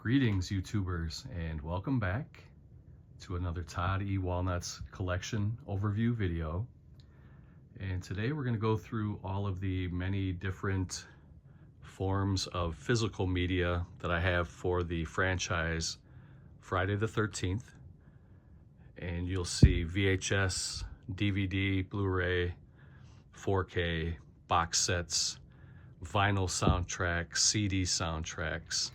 Greetings, YouTubers, and welcome back to another Todd E. Walnuts collection overview video. And today we're going to go through all of the many different forms of physical media that I have for the franchise Friday the 13th. And you'll see VHS, DVD, Blu-ray, 4K, box sets, vinyl soundtracks, CD soundtracks,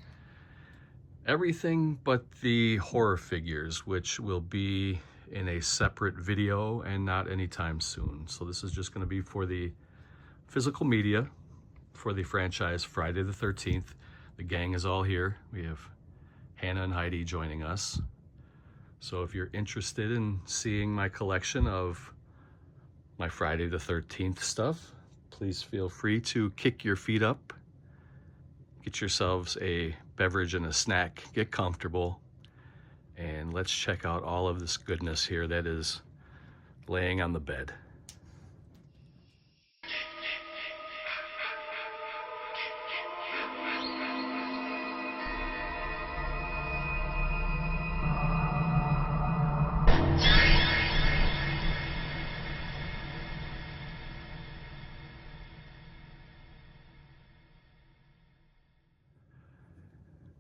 everything but the horror figures, which will be in a separate video and not anytime soon. So this is just going to be for the physical media for the franchise Friday the 13th. The gang is all here. We have Hannah and Heidi joining us. So if you're interested in seeing my collection of my Friday the 13th stuff, please feel free to kick your feet up, get yourselves a beverage and a snack, get comfortable, and let's check out all of this goodness here that is laying on the bed.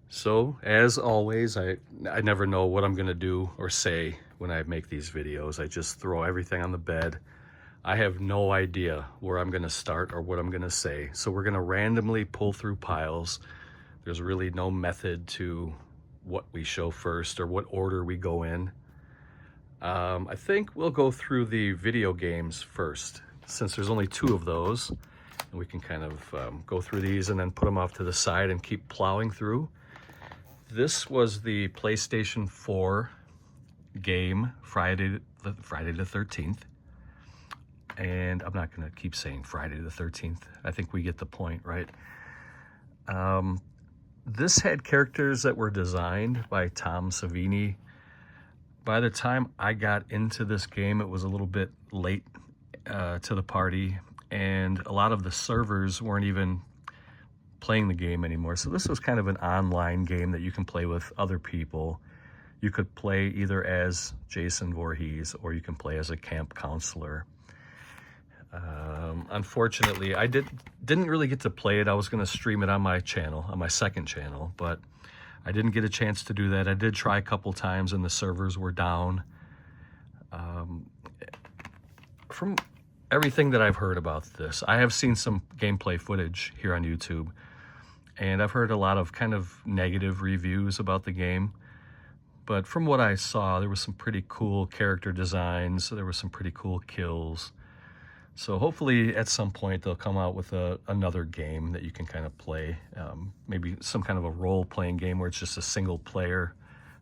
So, as always, I never know what I'm going to do or say when I make these videos. I just throw everything on the bed. I have no idea where I'm going to start or what I'm going to say. So we're going to randomly pull through piles. There's really no method to what we show first or what order we go in. I think we'll go through the video games first, since there's only 2 of those. And we can kind of go through these and then put them off to the side and keep plowing through. This was the PlayStation 4 game, Friday the 13th. And I'm not going to keep saying Friday the 13th. I think we get the point, right? This had characters that were designed by Tom Savini. By the time I got into this game, it was a little bit late to the party. And a lot of the servers weren't even playing the game anymore. So this was kind of an online game that you can play with other people. You could play either as Jason Voorhees or you can play as a camp counselor. Unfortunately, I didn't really get to play it. I was going to stream it on my channel, on my second channel, but I didn't get a chance to do that. I did try a couple times and the servers were down. From everything that I've heard about this, I have seen some gameplay footage here on YouTube, and I've heard a lot of kind of negative reviews about the game. But from what I saw, there was some pretty cool character designs. There were some pretty cool kills. So hopefully at some point they'll come out with another game that you can kind of play. Maybe some kind of a role-playing game where it's just a single player.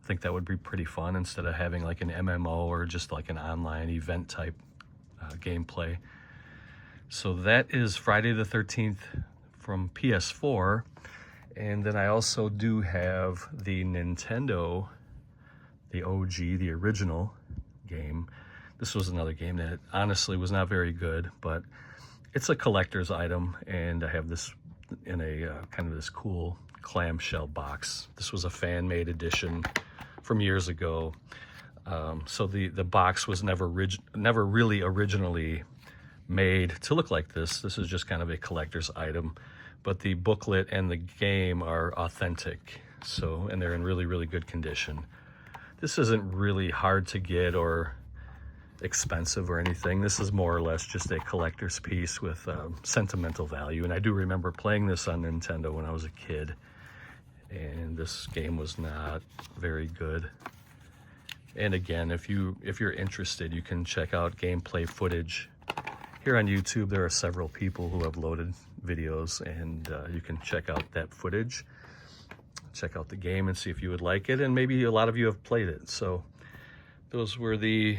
I think that would be pretty fun instead of having like an MMO or just like an online event type gameplay. So that is Friday the 13th from PS4. And then I also do have the Nintendo, the OG, the original game. This was another game that honestly was not very good, but it's a collector's item, and I have this in a kind of this cool clamshell box. This was a fan-made edition from years ago. So the box was never really originally made to look like this. This is just kind of a collector's item, but the booklet and the game are authentic. So, and they're in really, really good condition. This isn't really hard to get or expensive or anything. This is more or less just a collector's piece with sentimental value. And I do remember playing this on Nintendo when I was a kid, and this game was not very good. And again, if you're interested, you can check out gameplay footage here on YouTube. There are several people who have loaded videos, and you can check out that footage, check out the game and see if you would like it, and maybe a lot of you have played it. So those were the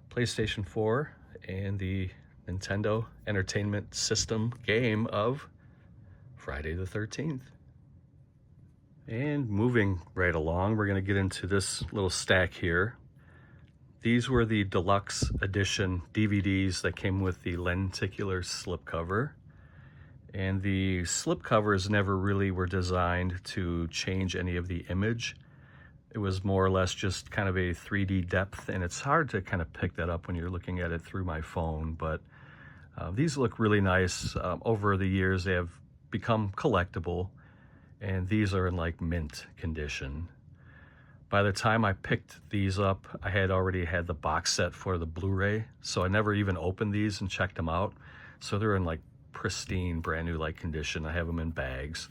PlayStation 4 and the Nintendo Entertainment System game of Friday the 13th. And moving right along, we're going to get into this little stack here. These were the deluxe edition DVDs that came with the lenticular slipcover. And the slip covers never really were designed to change any of the image. It was more or less just kind of a 3D depth, and it's hard to kind of pick that up when you're looking at it through my phone, but these look really nice. Over the years, they have become collectible, and these are in like mint condition. By the time I picked these up, I had already had the box set for the Blu-ray, so I never even opened these and checked them out. So they're in like pristine, brand new like condition. I have them in bags,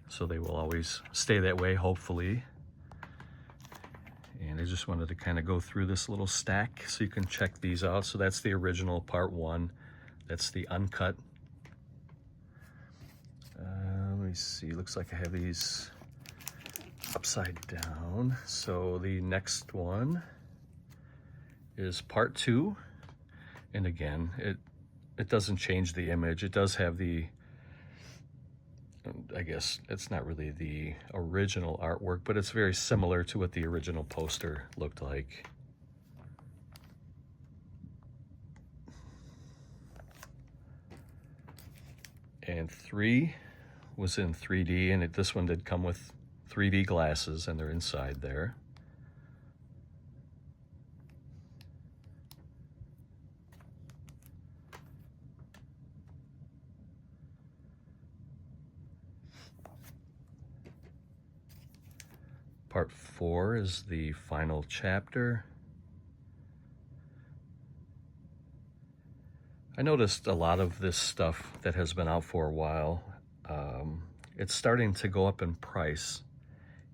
so they will always stay that way, hopefully. And I just wanted to kind of go through this little stack so you can check these out. So that's the original part 1. That's the uncut. Let me see, looks like I have these upside down. So the next one is part 2. And again, it doesn't change the image. It does have the, I guess it's not really the original artwork, but it's very similar to what the original poster looked like. And 3 was in 3D, and this one did come with 3D glasses, and they're inside there. Part 4 is the final chapter. I noticed a lot of this stuff that has been out for a while, it's starting to go up in price,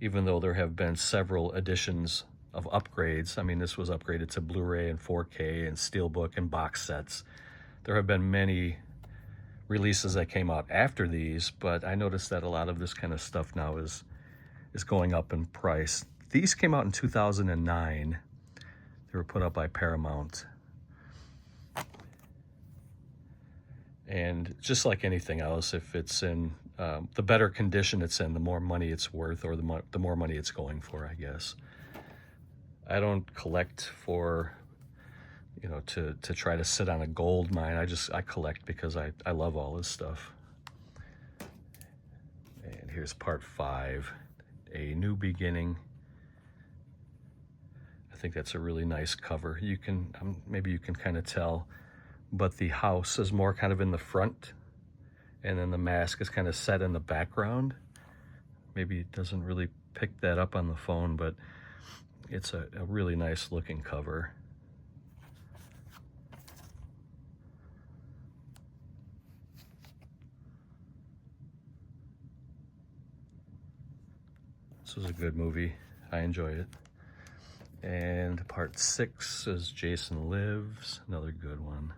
even though there have been several editions of upgrades. I mean, this was upgraded to Blu-ray and 4K and Steelbook and box sets. There have been many releases that came out after these, but I noticed that a lot of this kind of stuff now is going up in price. These came out in 2009. They were put up by Paramount. And just like anything else, if it's in the better condition it's in, the more money it's worth, or the more money it's going for, I guess. I don't collect for, you know, to try to sit on a gold mine. I collect because I love all this stuff. And here's part 5, A New Beginning. I think that's a really nice cover. You can, maybe you can kind of tell, but the house is more kind of in the front, and then the mask is kind of set in the background. Maybe it doesn't really pick that up on the phone, but it's a really nice looking cover. This was a good movie. I enjoyed it. And part 6 is Jason Lives, another good one.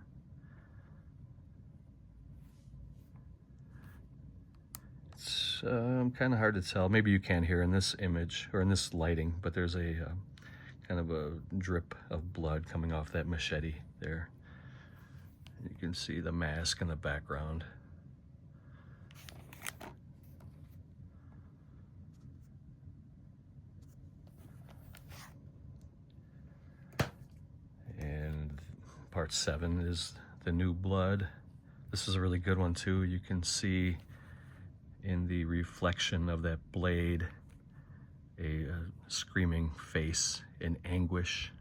It's kind of hard to tell. Maybe you can hear in this image or in this lighting, but there's a kind of a drip of blood coming off that machete there. You can see the mask in the background. And part 7 is The New Blood. This is a really good one too. You can see in the reflection of that blade a screaming face in anguish,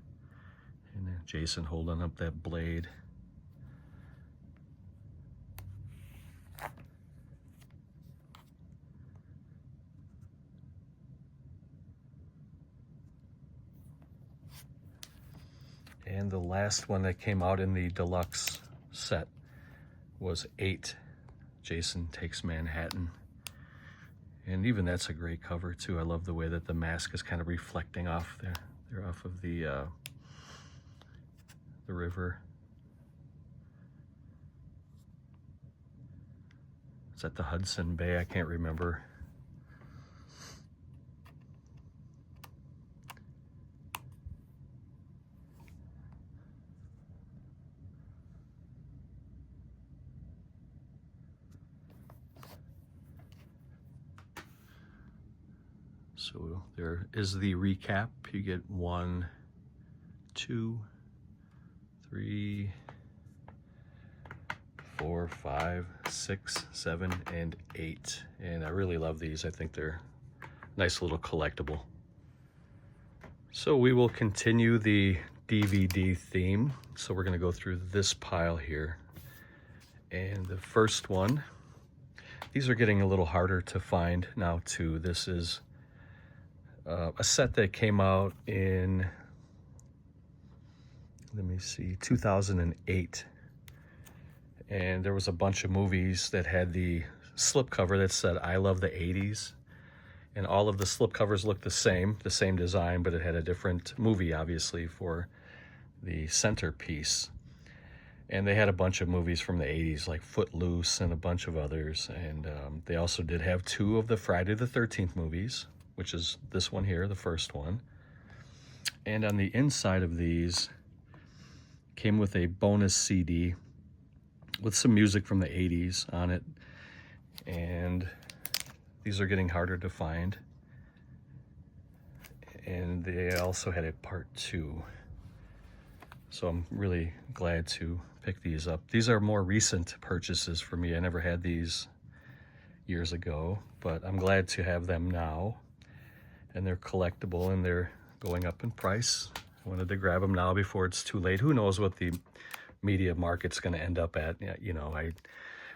and Jason holding up that blade. And the last one that came out in the deluxe set was 8, Jason Takes Manhattan. And even that's a great cover too. I love the way that the mask is kind of reflecting off there off of the river. Is that the Hudson Bay? I can't remember. So there is the recap. You get 1, 2, 3, 4, 5, 6, 7, and 8. And I really love these. I think they're a nice little collectible. So we will continue the DVD theme. So we're going to go through this pile here. And the first one, these are getting a little harder to find now too. This is a set that came out in, let me see, 2008. And there was a bunch of movies that had the slipcover that said, "I love the 80s." And all of the slipcovers looked the same design, but it had a different movie, obviously, for the centerpiece. And they had a bunch of movies from the 80s, like Footloose and a bunch of others. And they also did have 2 of the Friday the 13th movies, which is this one here, the first one. And on the inside of these came with a bonus CD with some music from the 80s on it. And these are getting harder to find. And they also had a part 2. So I'm really glad to pick these up. These are more recent purchases for me. I never had these years ago, but I'm glad to have them now. And they're collectible and they're going up in price. I wanted to grab them now before it's too late. Who knows what the media market's going to end up at? You know,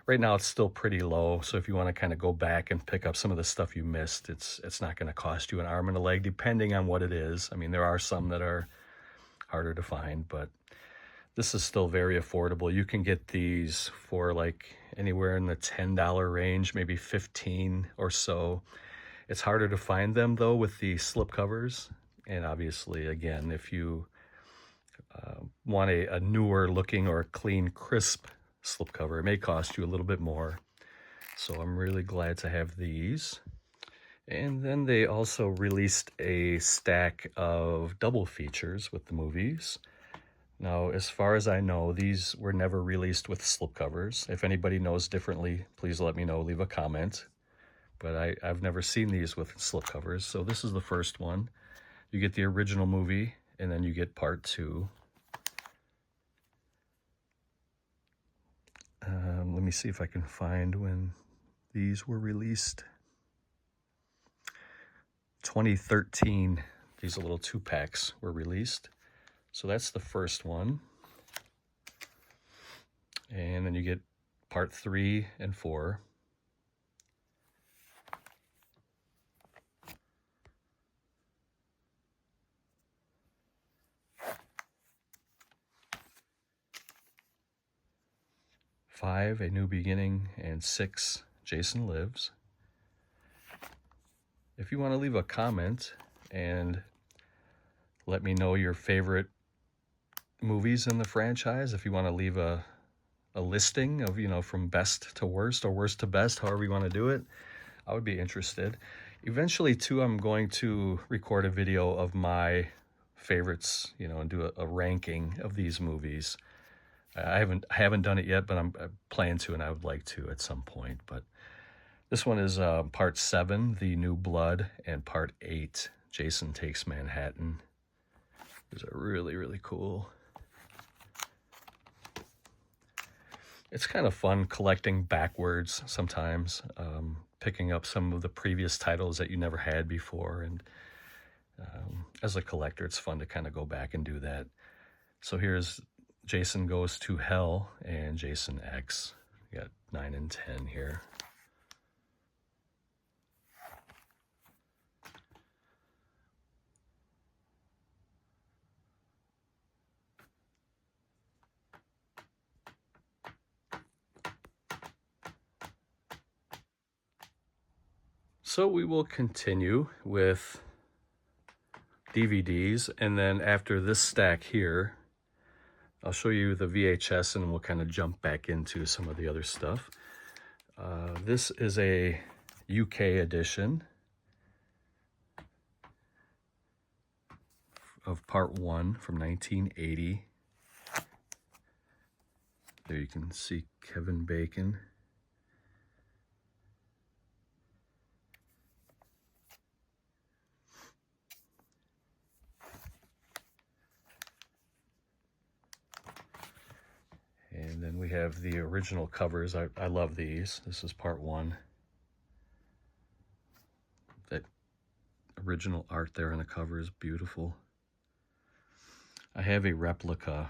right now it's still pretty low. So if you want to kind of go back and pick up some of the stuff you missed, it's not going to cost you an arm and a leg, depending on what it is. I mean, there are some that are harder to find, but this is still very affordable. You can get these for like anywhere in the $10 range, maybe 15 or so. It's harder to find them though with the slipcovers. And obviously, again, if you want a newer looking or clean, crisp slipcover, it may cost you a little bit more. So I'm really glad to have these. And then they also released a stack of double features with the movies. Now, as far as I know, these were never released with slipcovers. If anybody knows differently, please let me know, leave a comment. But I've never seen these with slipcovers. So this is the first one. You get the original movie, and then you get part 2. Let me see if I can find when these were released. 2013, these little 2-packs were released. So that's the first one. And then you get part 3 and 4. Five, A New Beginning, and 6, Jason Lives. If you want to leave a comment and let me know your favorite movies in the franchise, if you want to leave a listing of, you know, from best to worst or worst to best, however you want to do it, I would be interested. Eventually, too, I'm going to record a video of my favorites, you know, and do a ranking of these movies. I haven't done it yet, but I plan to, and I would like to at some point. But this one is part 7, The New Blood, and part 8, Jason Takes Manhattan. These are really, really cool. It's kind of fun collecting backwards sometimes, picking up some of the previous titles that you never had before. And as a collector, it's fun to kind of go back and do that. So here's Jason Goes to Hell and Jason X. We got 9 and 10 here. So we will continue with DVDs, and then after this stack here, I'll show you the VHS and we'll kind of jump back into some of the other stuff. This is a UK edition of part 1 from 1980. There you can see Kevin Bacon. And then we have the original covers. I love these. This is part 1. That original art there on the cover is beautiful. I have a replica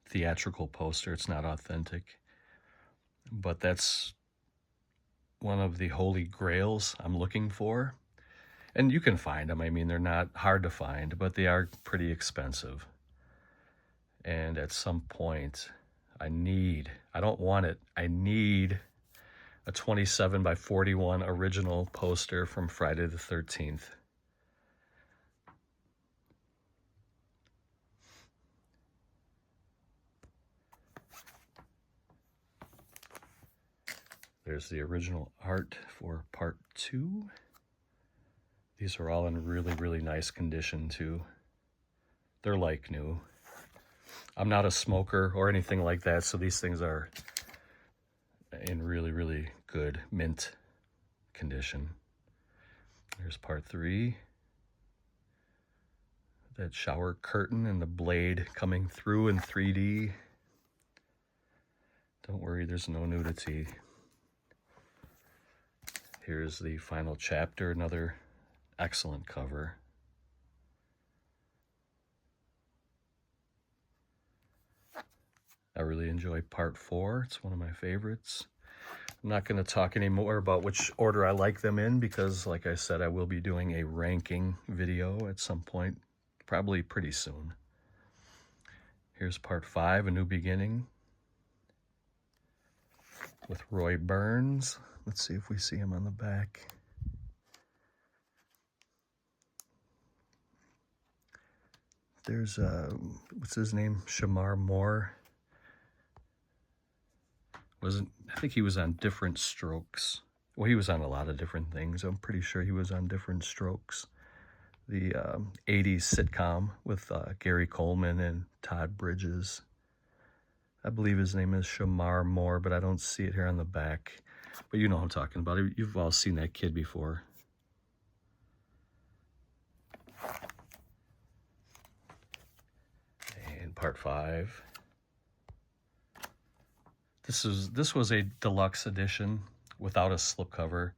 theatrical poster. It's not authentic, but that's one of the holy grails I'm looking for. And you can find them. I mean, they're not hard to find, but they are pretty expensive. And at some point, I don't want it, I need a 27 by 41 original poster from Friday the 13th. There's the original art for part 2. These are all in really, really nice condition too. They're like new. I'm not a smoker or anything like that, so these things are in really, really good mint condition. There's part 3. That shower curtain and the blade coming through in 3D. Don't worry, there's no nudity. Here's the final chapter, another excellent cover. I really enjoy part 4. It's one of my favorites. I'm not going to talk anymore about which order I like them in because, like I said, I will be doing a ranking video at some point, probably pretty soon. Here's part 5, A New Beginning, with Roy Burns. Let's see if we see him on the back. There's, what's his name? Shamar Moore. I think he was on Different Strokes. Well, he was on a lot of different things. I'm pretty sure he was on Different Strokes. The 80s sitcom with Gary Coleman and Todd Bridges. I believe his name is Shamar Moore, but I don't see it here on the back. But you know what I'm talking about. You've all seen that kid before. And part 5. This was a deluxe edition without a slipcover.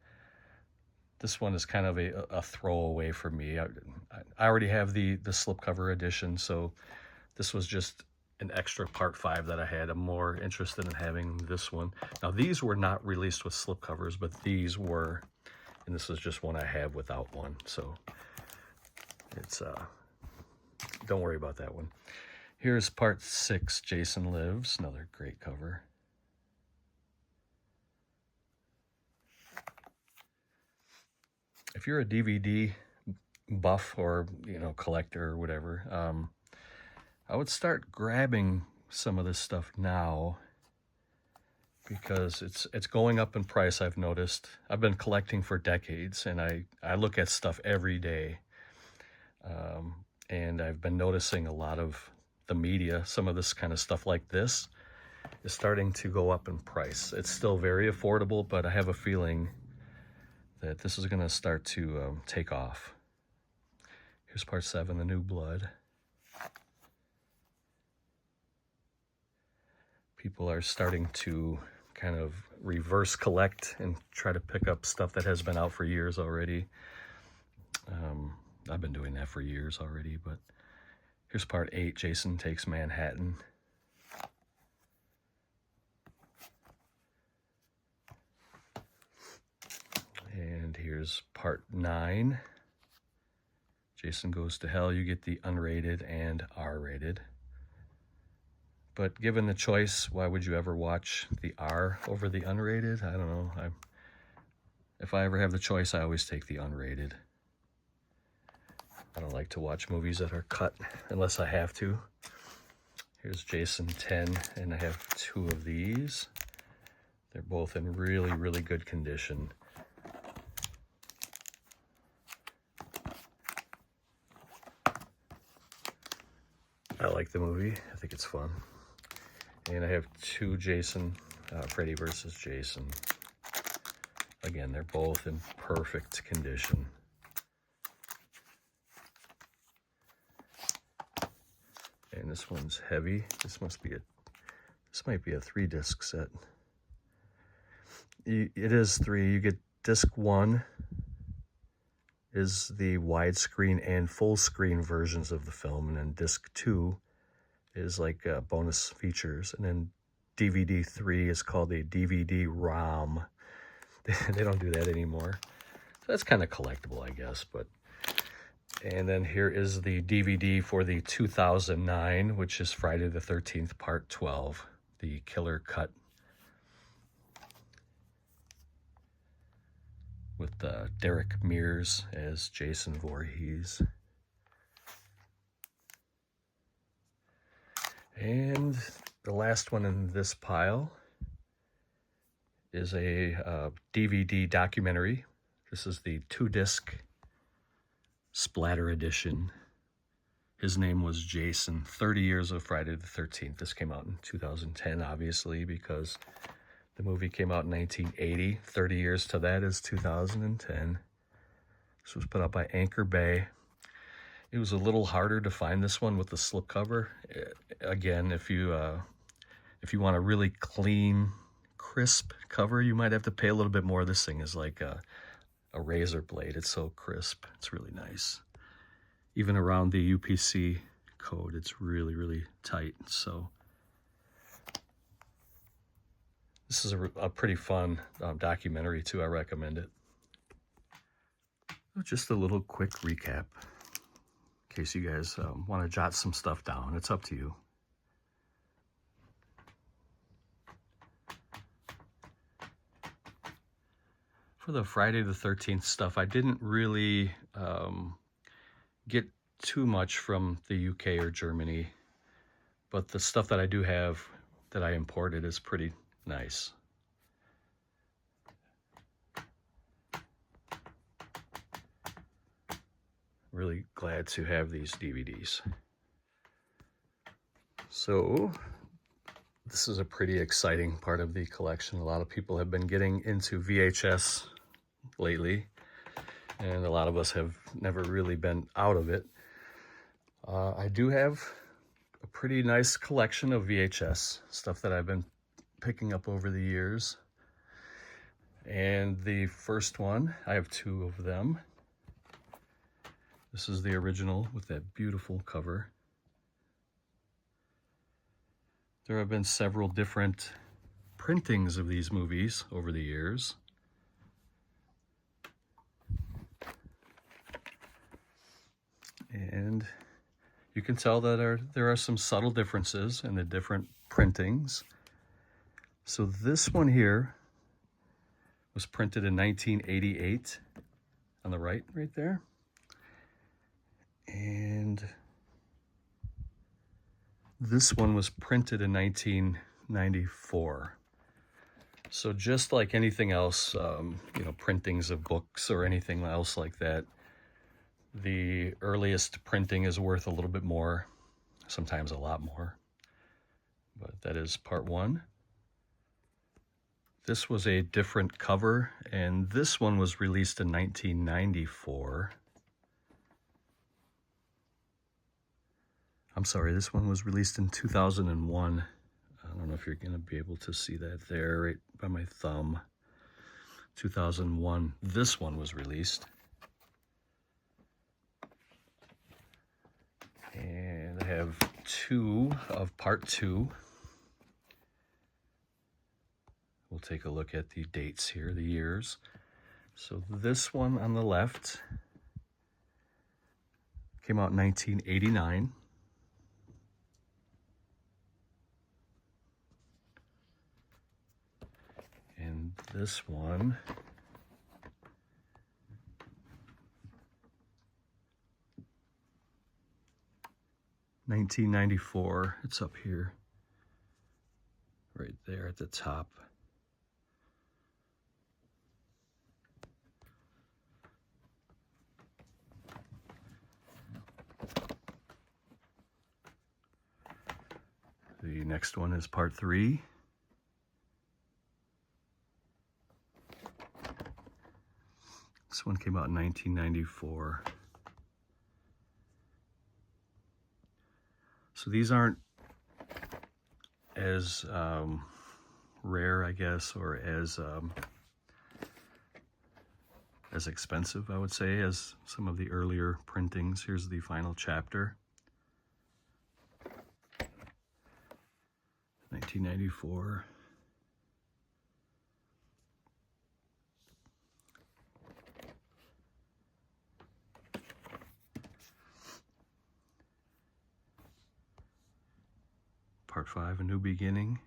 This one is kind of a throwaway for me. I already have the slipcover edition, so this was just an extra part 5 that I had. I'm more interested in having this one. Now, these were not released with slipcovers, but these were, and this is just one I have without one. So it's, don't worry about that one. Here's part 6, Jason Lives, another great cover. If you're a DVD buff or, collector or whatever, I would start grabbing some of this stuff now because it's going up in price, I've noticed. I've been collecting for decades, and I look at stuff every day. And I've been noticing a lot of the media, some of this kind of stuff like this, is starting to go up in price. It's still very affordable, but I have a feeling that this is going to start to take off. Here's part 7, The New Blood. People are starting to kind of reverse collect and try to pick up stuff that has been out for years already. I've been doing that for years already, but here's part 8, Jason Takes Manhattan. And here's part 9, Jason Goes to Hell. You get the unrated and R-rated. But given the choice, why would you ever watch the R over the unrated? I don't know. If I ever have the choice, I always take the unrated. I don't like to watch movies that are cut unless I have to. Here's Jason 10, and I have 2 of these. They're both in really, really good condition. I like the movie. I think it's fun. And I have 2 Jason, Freddy vs. Jason. Again, they're both in perfect condition. And this one's heavy. This must be a This might be a 3-disc set. It is 3. You get disc 1 is the widescreen and full screen versions of the film, and then disc 2 is like bonus features, and then DVD 3 is called a DVD-ROM. They don't do that anymore. So that's kind of collectible, I guess. And then here is the DVD for the 2009, which is Friday the 13th, Part 12, the Killer Cut, with Derek Mears as Jason Voorhees. And the last one in this pile is a DVD documentary. This is the 2-disc splatter edition. His name was Jason, 30 Years of Friday the 13th. This came out in 2010, obviously, because the movie came out in 1980. 30 years to that is 2010. This was put out by Anchor Bay. It was a little harder to find this one with the slipcover. Again, if you want a really clean, crisp cover, you might have to pay a little bit more. This thing is like a razor blade. It's so crisp. It's really nice. Even around the UPC code, it's really, really tight. So this is a pretty fun documentary too. I recommend it. Just a little quick recap in case you guys want to jot some stuff down. It's up to you. For the Friday the 13th stuff, I didn't really get too much from the UK or Germany, but the stuff that I do have that I imported is pretty nice. Really glad to have these DVDs. So this is a pretty exciting part of the collection. A lot of people have been getting into VHS lately, and a lot of us have never really been out of it. I do have a pretty nice collection of VHS stuff that I've been picking up over the years. And the first one, I have 2 of them. This is the original with that beautiful cover. There have been several different printings of these movies over the years. And you can tell that there are some subtle differences in the different printings. So this one here was printed in 1988 on the right there. And this one was printed in 1994. So just like anything else, printings of books or anything else like that, the earliest printing is worth a little bit more, sometimes a lot more. But that is part 1. This was a different cover, and this one was released in 1994. I'm sorry, this one was released in 2001. I don't know if you're going to be able to see that there right by my thumb. 2001. This one was released. And I have 2 of part 2. We'll take a look at the dates here, the years. So this one on the left came out in 1989. And this one $1994. It's up here, right there at the top. The next one is part 3. This one came out in 1994. So these aren't as rare, I guess, or as expensive, I would say, as some of the earlier printings. Here's the final chapter. 1994. Part 5, A New Beginning.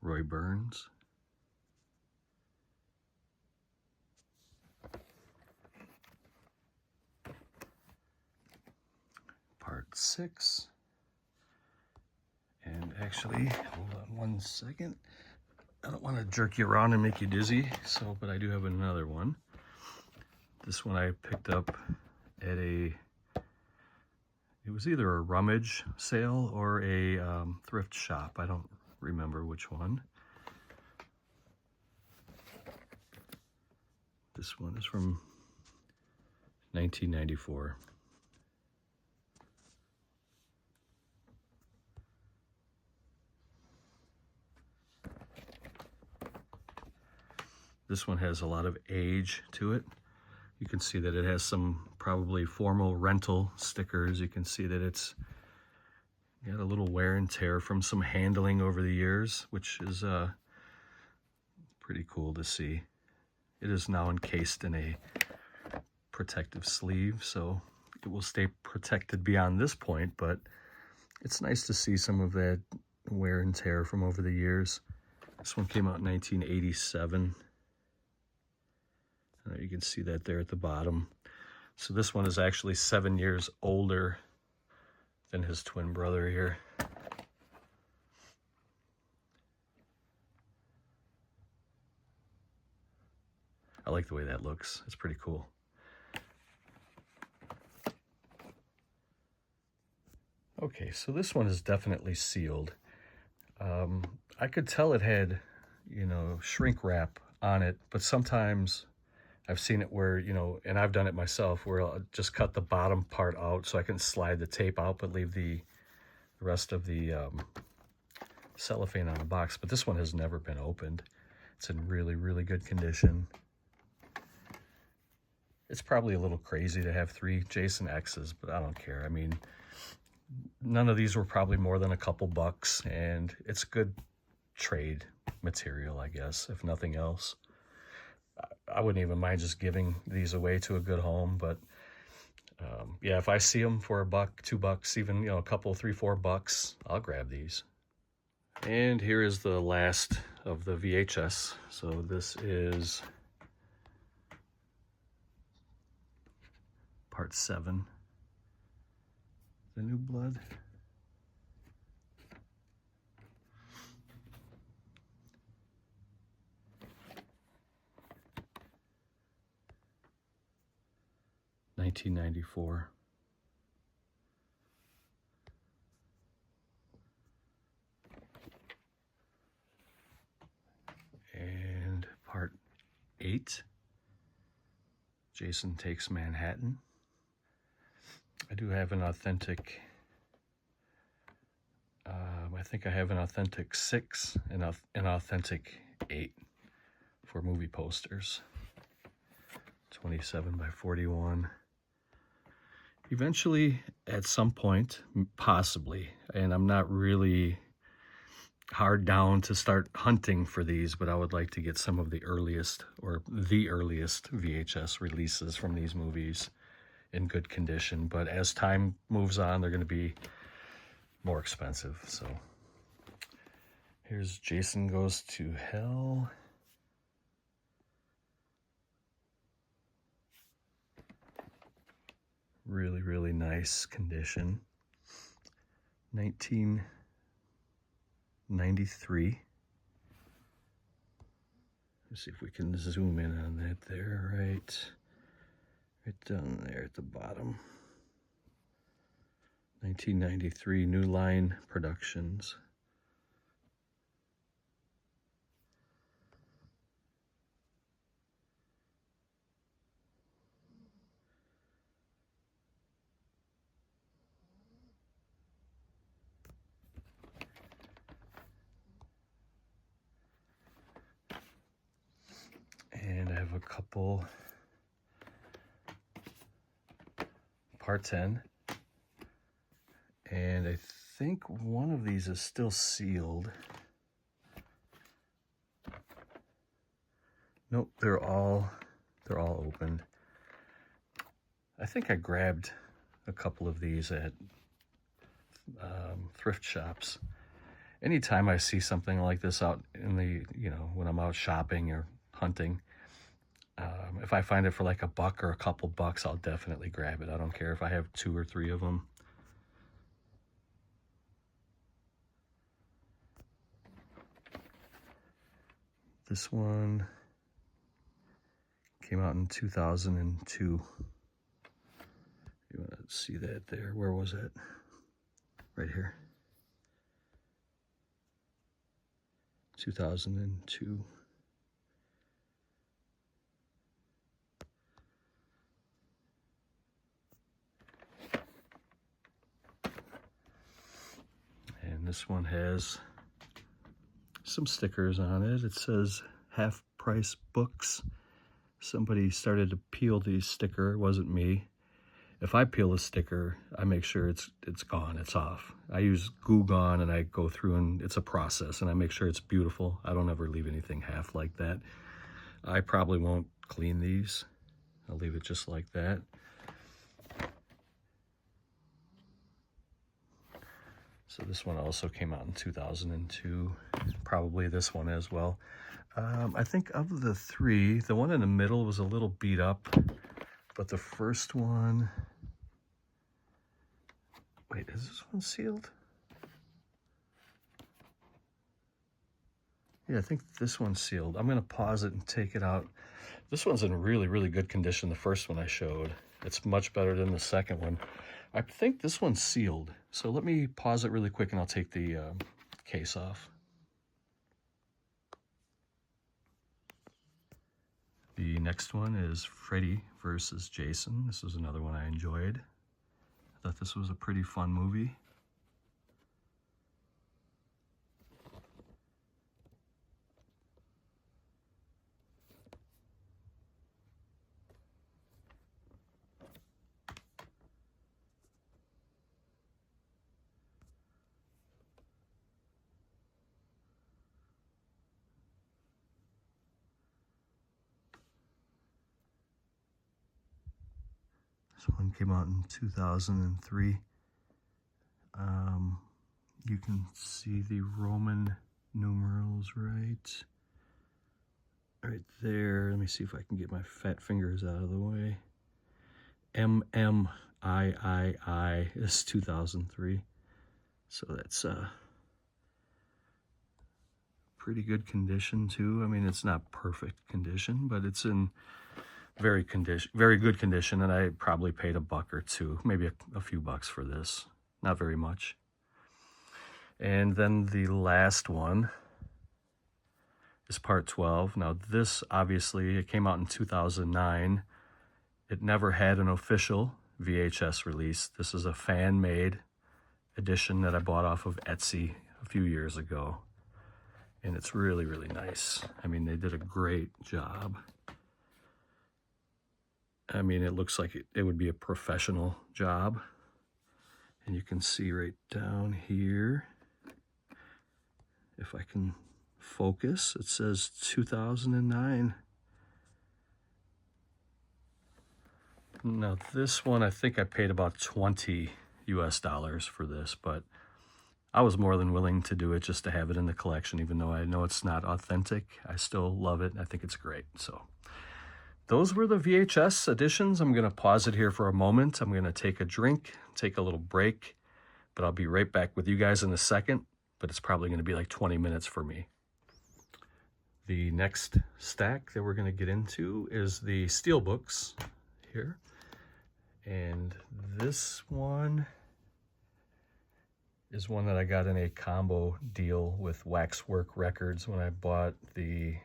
Roy Burns. Part 6. And actually, hold on one second. I don't want to jerk you around and make you dizzy, but I do have another one. This one I picked up at it was either a rummage sale or a thrift shop. I don't remember which one. This one is from 1994. This one has a lot of age to it. You can see that it has some probably formal rental stickers. You can see that it's got a little wear and tear from some handling over the years, which is pretty cool to see. It is now encased in a protective sleeve, so it will stay protected beyond this point, but it's nice to see some of that wear and tear from over the years. This one came out in 1987. You can see that there at the bottom. So this one is actually 7 years older than his twin brother here. I like the way that looks. It's pretty cool. Okay, so this one is definitely sealed. I could tell it had, shrink wrap on it, but sometimes I've seen it where, and I've done it myself, where I'll just cut the bottom part out so I can slide the tape out, but leave the rest of the cellophane on the box. But this one has never been opened. It's in really, really good condition. It's probably a little crazy to have 3 Jason X's, but I don't care. I mean, none of these were probably more than a couple bucks, and it's good trade material, I guess, if nothing else. I wouldn't even mind just giving these away to a good home, but yeah, if I see them for $1, $2, even, a couple, $3, $4, I'll grab these. And here is the last of the VHS. So this is part 7, The New Blood. $1994. And part 8, Jason Takes Manhattan. I do have an authentic, I think I have an authentic 6 and an authentic 8 for movie posters. 27 by 41. Eventually, at some point, possibly, and I'm not really hard down to start hunting for these, but I would like to get some of the earliest VHS releases from these movies in good condition. But as time moves on, they're going to be more expensive. So here's Jason Goes to Hell. Really, really nice condition. 1993. Let's see if we can zoom in on that there, right down there at the bottom. 1993, New Line Productions. a couple Part 10. And I think one of these is still sealed. Nope, they're all opened. I think I grabbed a couple of these at thrift shops. Anytime I see something like this out in the, when I'm out shopping or hunting, if I find it for like $1 or a couple bucks, I'll definitely grab it. I don't care if I have 2 or 3 of them. This one came out in 2002. You want to see that there? Where was it? Right here. 2002. And this one has some stickers on it. It says half price books. Somebody started to peel the sticker. It wasn't me. If I peel a sticker, I make sure it's gone, it's off. I use Goo Gone and I go through and it's a process and I make sure it's beautiful. I don't ever leave anything half like that. I probably won't clean these. I'll leave it just like that. So this one also came out in 2002, probably this one as well. I think of the 3, the one in the middle was a little beat up, but the first one, wait, is this one sealed? Yeah, I think this one's sealed. I'm gonna pause it and take it out. This one's in really, really good condition, the first one I showed. It's much better than the second one. I think this one's sealed. So let me pause it really quick and I'll take the case off. The next one is Freddy versus Jason. This was another one I enjoyed. I thought this was a pretty fun movie. This one came out in 2003. You can see the Roman numerals right there. Let me see if I can get my fat fingers out of the way. MMIII is 2003. So that's pretty good condition too. I mean, it's not perfect condition, but it's in very good condition, and I probably paid $1 or 2, maybe a few bucks for this. Not very much. And then the last one is part 12. Now this, obviously, it came out in 2009. It never had an official VHS release. This is a fan-made edition that I bought off of Etsy a few years ago. And it's really, really nice. I mean, they did a great job. I mean, it looks like it would be a professional job. And you can see right down here, if I can focus, it says 2009. Now this one, I think I paid about $20 US for this, but I was more than willing to do it just to have it in the collection, even though I know it's not authentic. I still love it. I think it's great. So those were the VHS editions. I'm going to pause it here for a moment. I'm going to take a drink, take a little break, but I'll be right back with you guys in a second, but it's probably going to be like 20 minutes for me. The next stack that we're going to get into is the Steelbooks here. And this one is one that I got in a combo deal with Waxwork Records when I bought the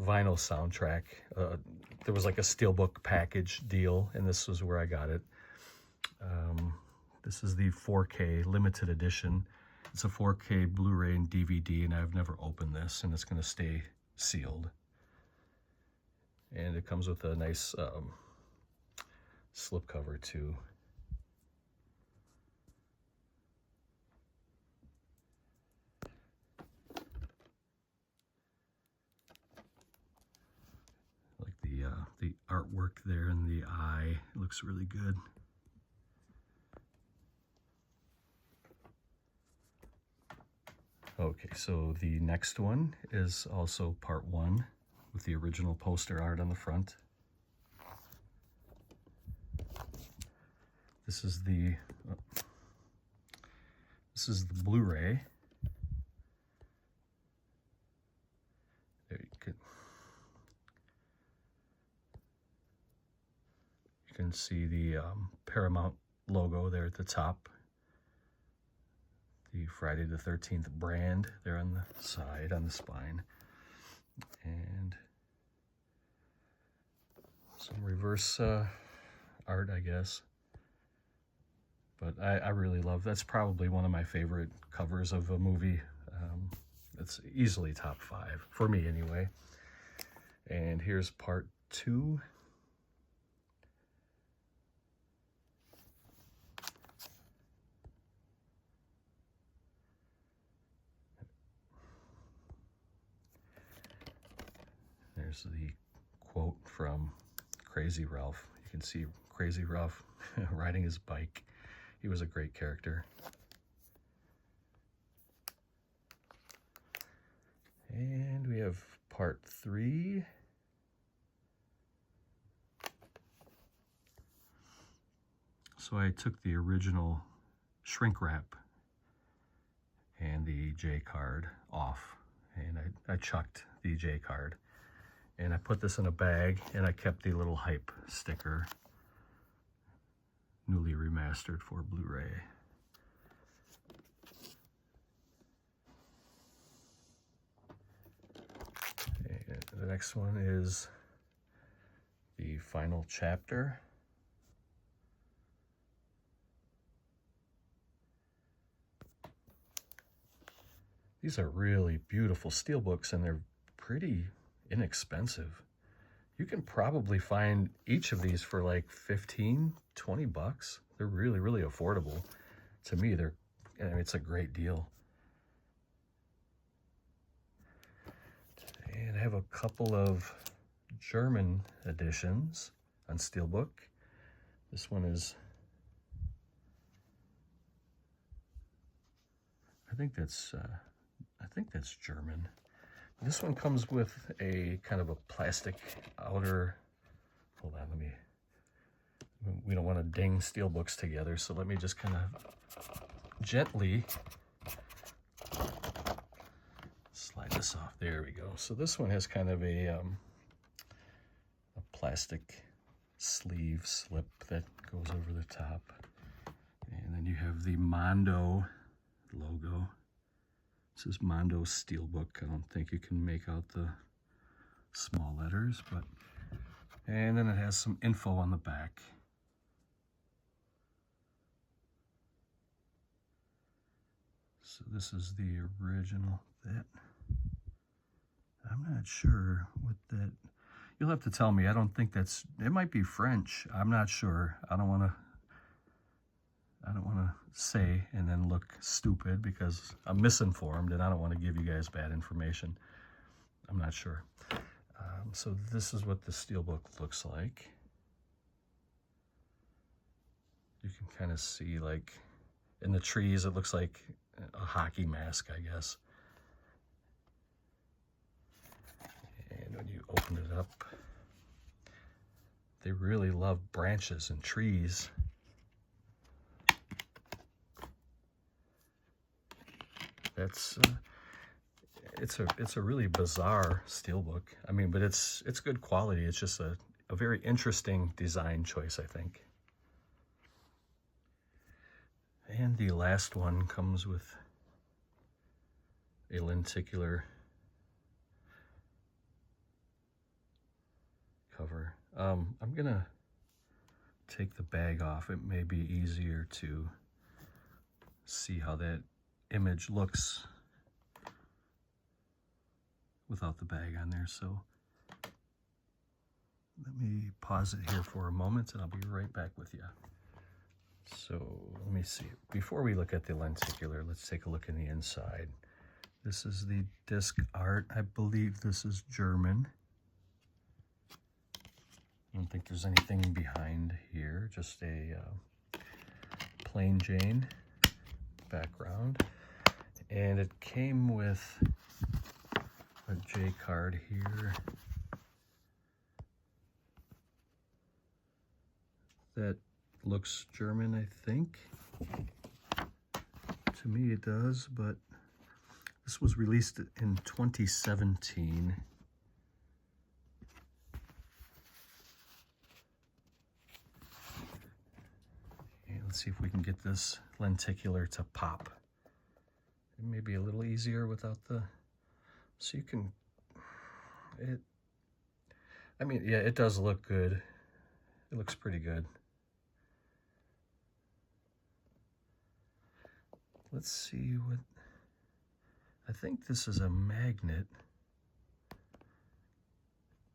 vinyl soundtrack. There was like a Steelbook package deal, and this was where I got it. This is the 4K limited edition. It's a 4K Blu-ray and DVD, and I've never opened this, and it's going to stay sealed. And it comes with a nice slip cover too. Like the artwork there in the eye, it looks really good. Okay, so the next one is also part 1 with the original poster art on the front. This is the Blu-ray. There you can see the Paramount logo there at the top. The Friday the 13th brand there on the side, on the spine. And some reverse art, I guess. But I really love, that's probably one of my favorite covers of a movie. It's easily top 5, for me anyway. And here's part 2. There's the quote from Crazy Ralph. You can see Crazy Ralph riding his bike. He was a great character. And we have part 3. So I took the original shrink wrap and the J card off, and I chucked the J card. And I put this in a bag, and I kept the little hype sticker, newly remastered for Blu-ray. And the next one is the final chapter. These are really beautiful steelbooks, and they're pretty inexpensive. You can probably find each of these for like 15, 20 bucks. They're really, really affordable. To me, it's a great deal. And I have a couple of German editions on Steelbook. This one is, I think that's German. This one comes with a kind of a plastic outer, hold on, we don't want to ding Steelbooks together, so let me just kind of gently slide this off. There we go. So this one has kind of a plastic sleeve slip that goes over the top. And then you have the Mondo logo. This is Mondo Steelbook. I don't think you can make out the small letters, but, and then it has some info on the back. So this is the original. That, I'm not sure what that, you'll have to tell me. I don't think that's, it might be French. I'm not sure. I don't want to say and then look stupid because I'm misinformed and I don't want to give you guys bad information. I'm not sure. So this is what the Steelbook looks like. You can kind of see, like, in the trees, it looks like a hockey mask, I guess. And when you open it up, they really love branches and trees. That's it's a really bizarre Steelbook. I mean, but it's good quality. It's just a very interesting design choice, I think. And the last one comes with a lenticular cover. I'm gonna take the bag off. It may be easier to see how that image looks without the bag on there. So Let me pause it here for a moment and I'll be right back with you. So let me see. Before we look at the lenticular, let's take a look in the inside. This is the disc art. I believe this is German. I don't think there's anything behind here, just a plain Jane background. And it came with a J card here that looks German, I think. To me it does, but this was released in 2017. Let's see if we can get this lenticular to pop. It may be a little easier without the, so you can, I mean, yeah, it does look good. It looks pretty good. Let's see what, I think this is a magnet.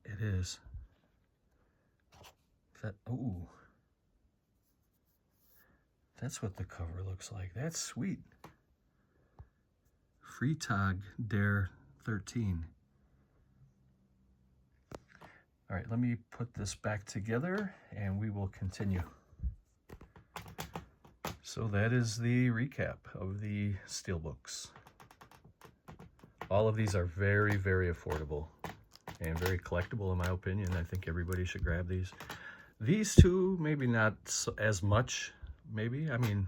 It is. That, ooh. That's what the cover looks like. That's sweet. Freitag der 13. All right, let me put this back together and we will continue. So that is the recap of the Steelbooks. All of these are very, very affordable and very collectible in my opinion. I think everybody should grab these. These two, maybe not as much. Maybe, I mean,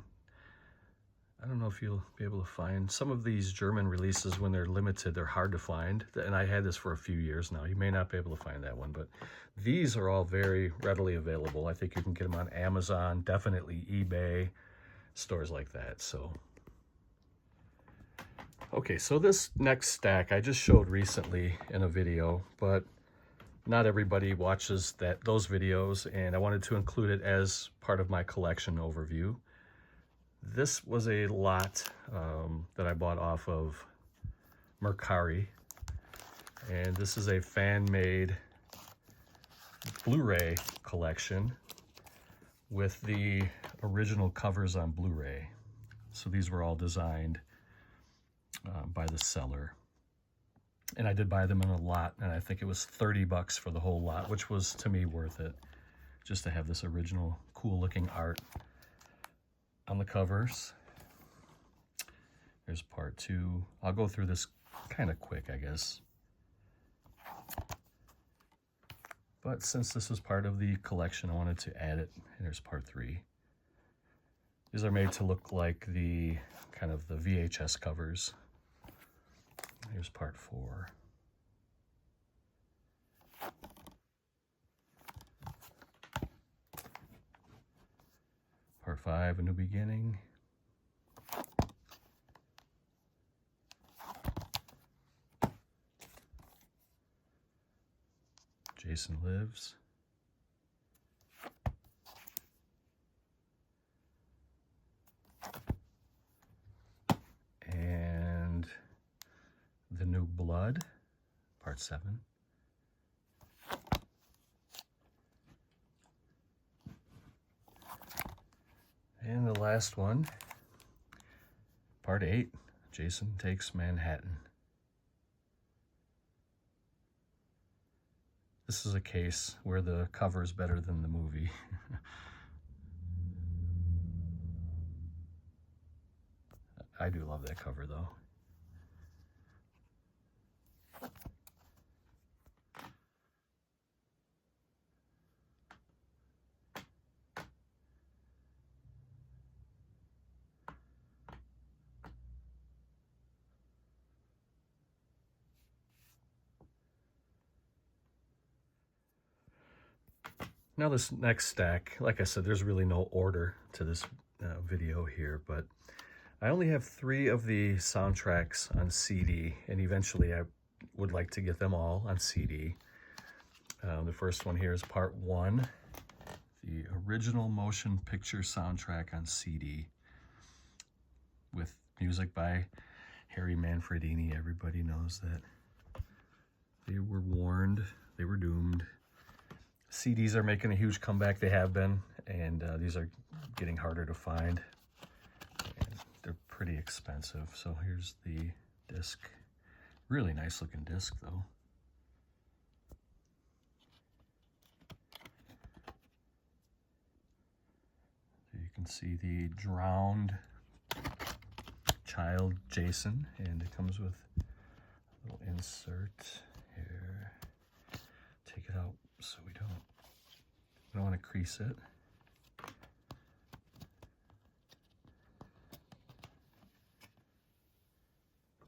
I don't know if you'll be able to find some of these German releases. When they're limited, they're hard to find, and I had this for a few years now. You may not be able to find that one, but these are all very readily available. I think you can get them on Amazon, definitely eBay, stores like that. So okay, so this next stack I just showed recently in a video, but not everybody watches those videos, and I wanted to include it as part of my collection overview. This was a lot that I bought off of Mercari, and this is a fan-made Blu-ray collection with the original covers on Blu-ray. So these were all designed by the seller. And I did buy them in a lot, and I think it was 30 bucks for the whole lot, which was, to me, worth it, just to have this original cool-looking art on the covers. There's part 2. I'll go through this kind of quick, I guess. But since this was part of the collection, I wanted to add it. And there's part 3. These are made to look like the kind of the VHS covers. Here's part 4. Part 5, A New Beginning. Jason Lives. And The New Blood, part 7. And the last one, part 8, Jason Takes Manhattan. This is a case where the cover is better than the movie. I do love that cover though. Now this next stack, like I said, there's really no order to this video here, but I only have 3 of the soundtracks on CD, and eventually I would like to get them all on CD. The first one here is part 1, the original motion picture soundtrack on CD, with music by Harry Manfredini. Everybody knows that. They were warned, they were doomed. CDs are making a huge comeback. They have been, and these are getting harder to find. And they're pretty expensive. So here's the disc. Really nice looking disc though. So you can see the drowned child Jason, and it comes with a little insert here. Take it out so we don't want to crease it.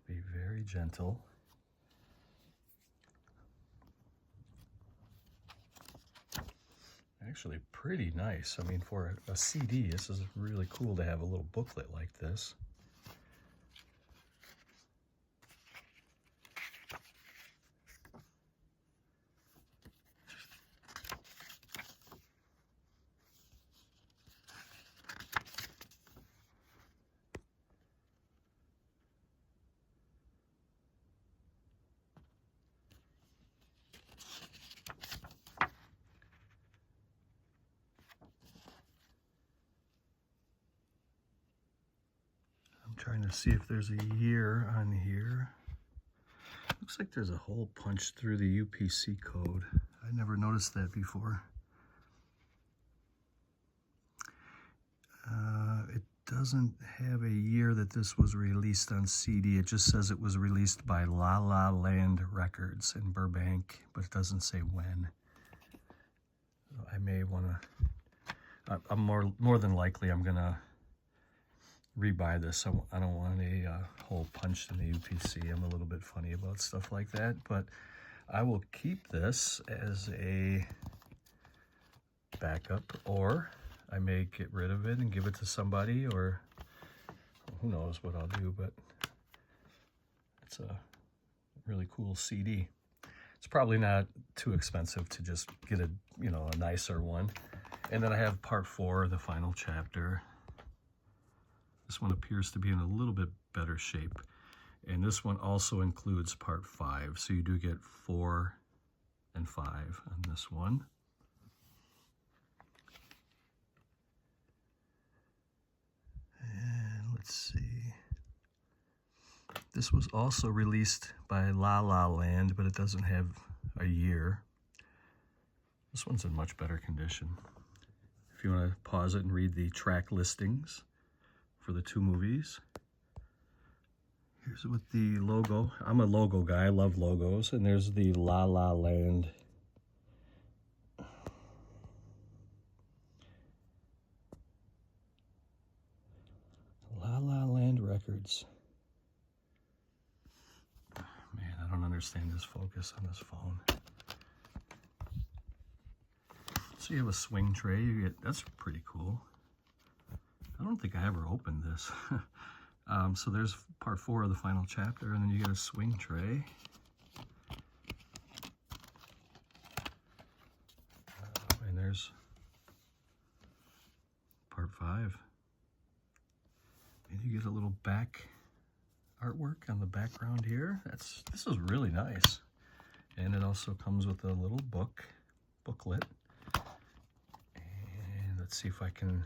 Be very gentle. Actually pretty nice. I mean, for a CD, this is really cool to have a little booklet like this. Trying to see if there's a year on here. Looks like there's a hole punched through the UPC code. I never noticed that before. It doesn't have a year that this was released on CD. It just says it was released by La La Land Records in Burbank, but it doesn't say when. I may want to, I'm more than likely I'm gonna rebuy this. I don't want a hole punched in the UPC. I'm a little bit funny about stuff like that, but I will keep this as a backup, or I may get rid of it and give it to somebody, or who knows what I'll do, but it's a really cool CD. It's probably not too expensive to just get a nicer one. And then I have part 4, the final chapter. This one appears to be in a little bit better shape. And this one also includes part 5. So you do get 4 and 5 on this one. And let's see. This was also released by La La Land, but it doesn't have a year. This one's in much better condition. If you want to pause it and read the track listings for the 2 movies. Here's with the logo. I'm a logo guy, I love logos. And there's the La La Land. La La Land Records. Man, I don't understand this focus on this phone. So you have a swing tray, that's pretty cool. I don't think I ever opened this. So there's part 4 of the final chapter, and then you get a swing tray. And there's part 5. And you get a little back artwork on the background here. This is really nice. And it also comes with a little booklet. And let's see if I can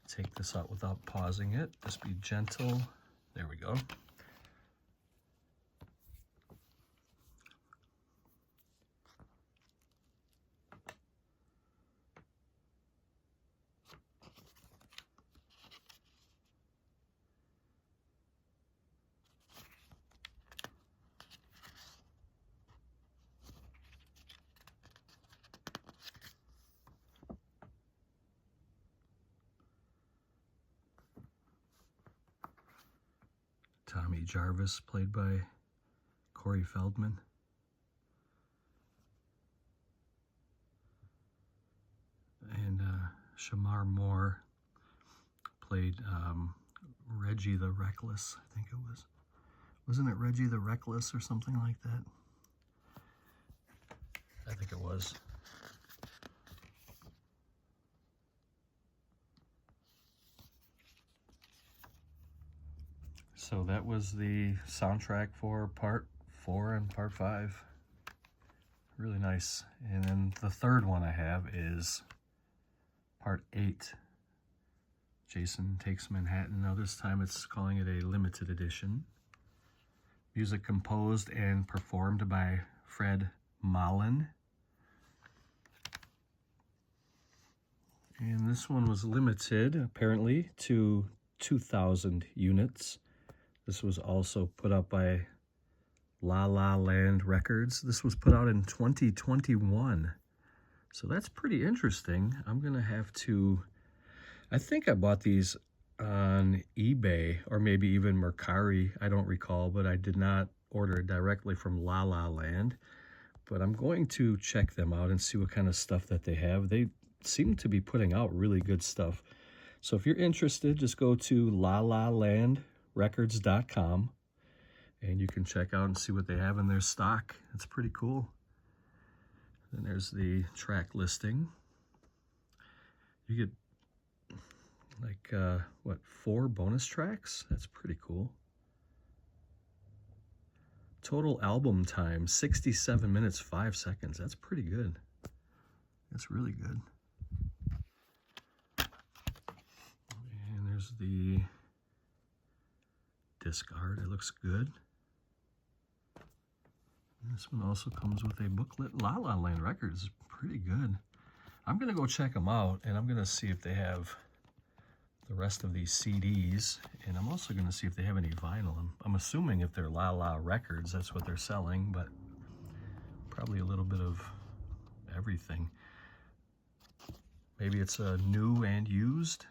take this out without pausing it. Just be gentle. There we go. Tommy Jarvis, played by Corey Feldman. And Shamar Moore played Reggie the Reckless, I think it was. Wasn't it Reggie the Reckless or something like that? I think it was. So that was the soundtrack for part 4 and part 5. Really nice. And then the third one I have is part 8. Jason Takes Manhattan. Now this time it's calling it a limited edition. Music composed and performed by Fred Malin. And this one was limited, apparently, to 2,000 units. This was also put out by La La Land Records. This was put out in 2021. So that's pretty interesting. I'm going to have to... I think I bought these on eBay or maybe even Mercari. I don't recall, but I did not order it directly from La La Land. But I'm going to check them out and see what kind of stuff that they have. They seem to be putting out really good stuff. So if you're interested, just go to lalalandrecords.com and you can check out and see what they have in their stock. It's pretty cool. Then there's the track listing. You get like, 4 bonus tracks? That's pretty cool. Total album time, 67 minutes, 5 seconds. That's pretty good. That's really good. And there's the disc art. It looks good. And this one also comes with a booklet. La La Land Records is pretty good. I'm going to go check them out, and I'm going to see if they have the rest of these CDs, and I'm also going to see if they have any vinyl. I'm assuming if they're La La Records, that's what they're selling, but probably a little bit of everything. Maybe it's new and used.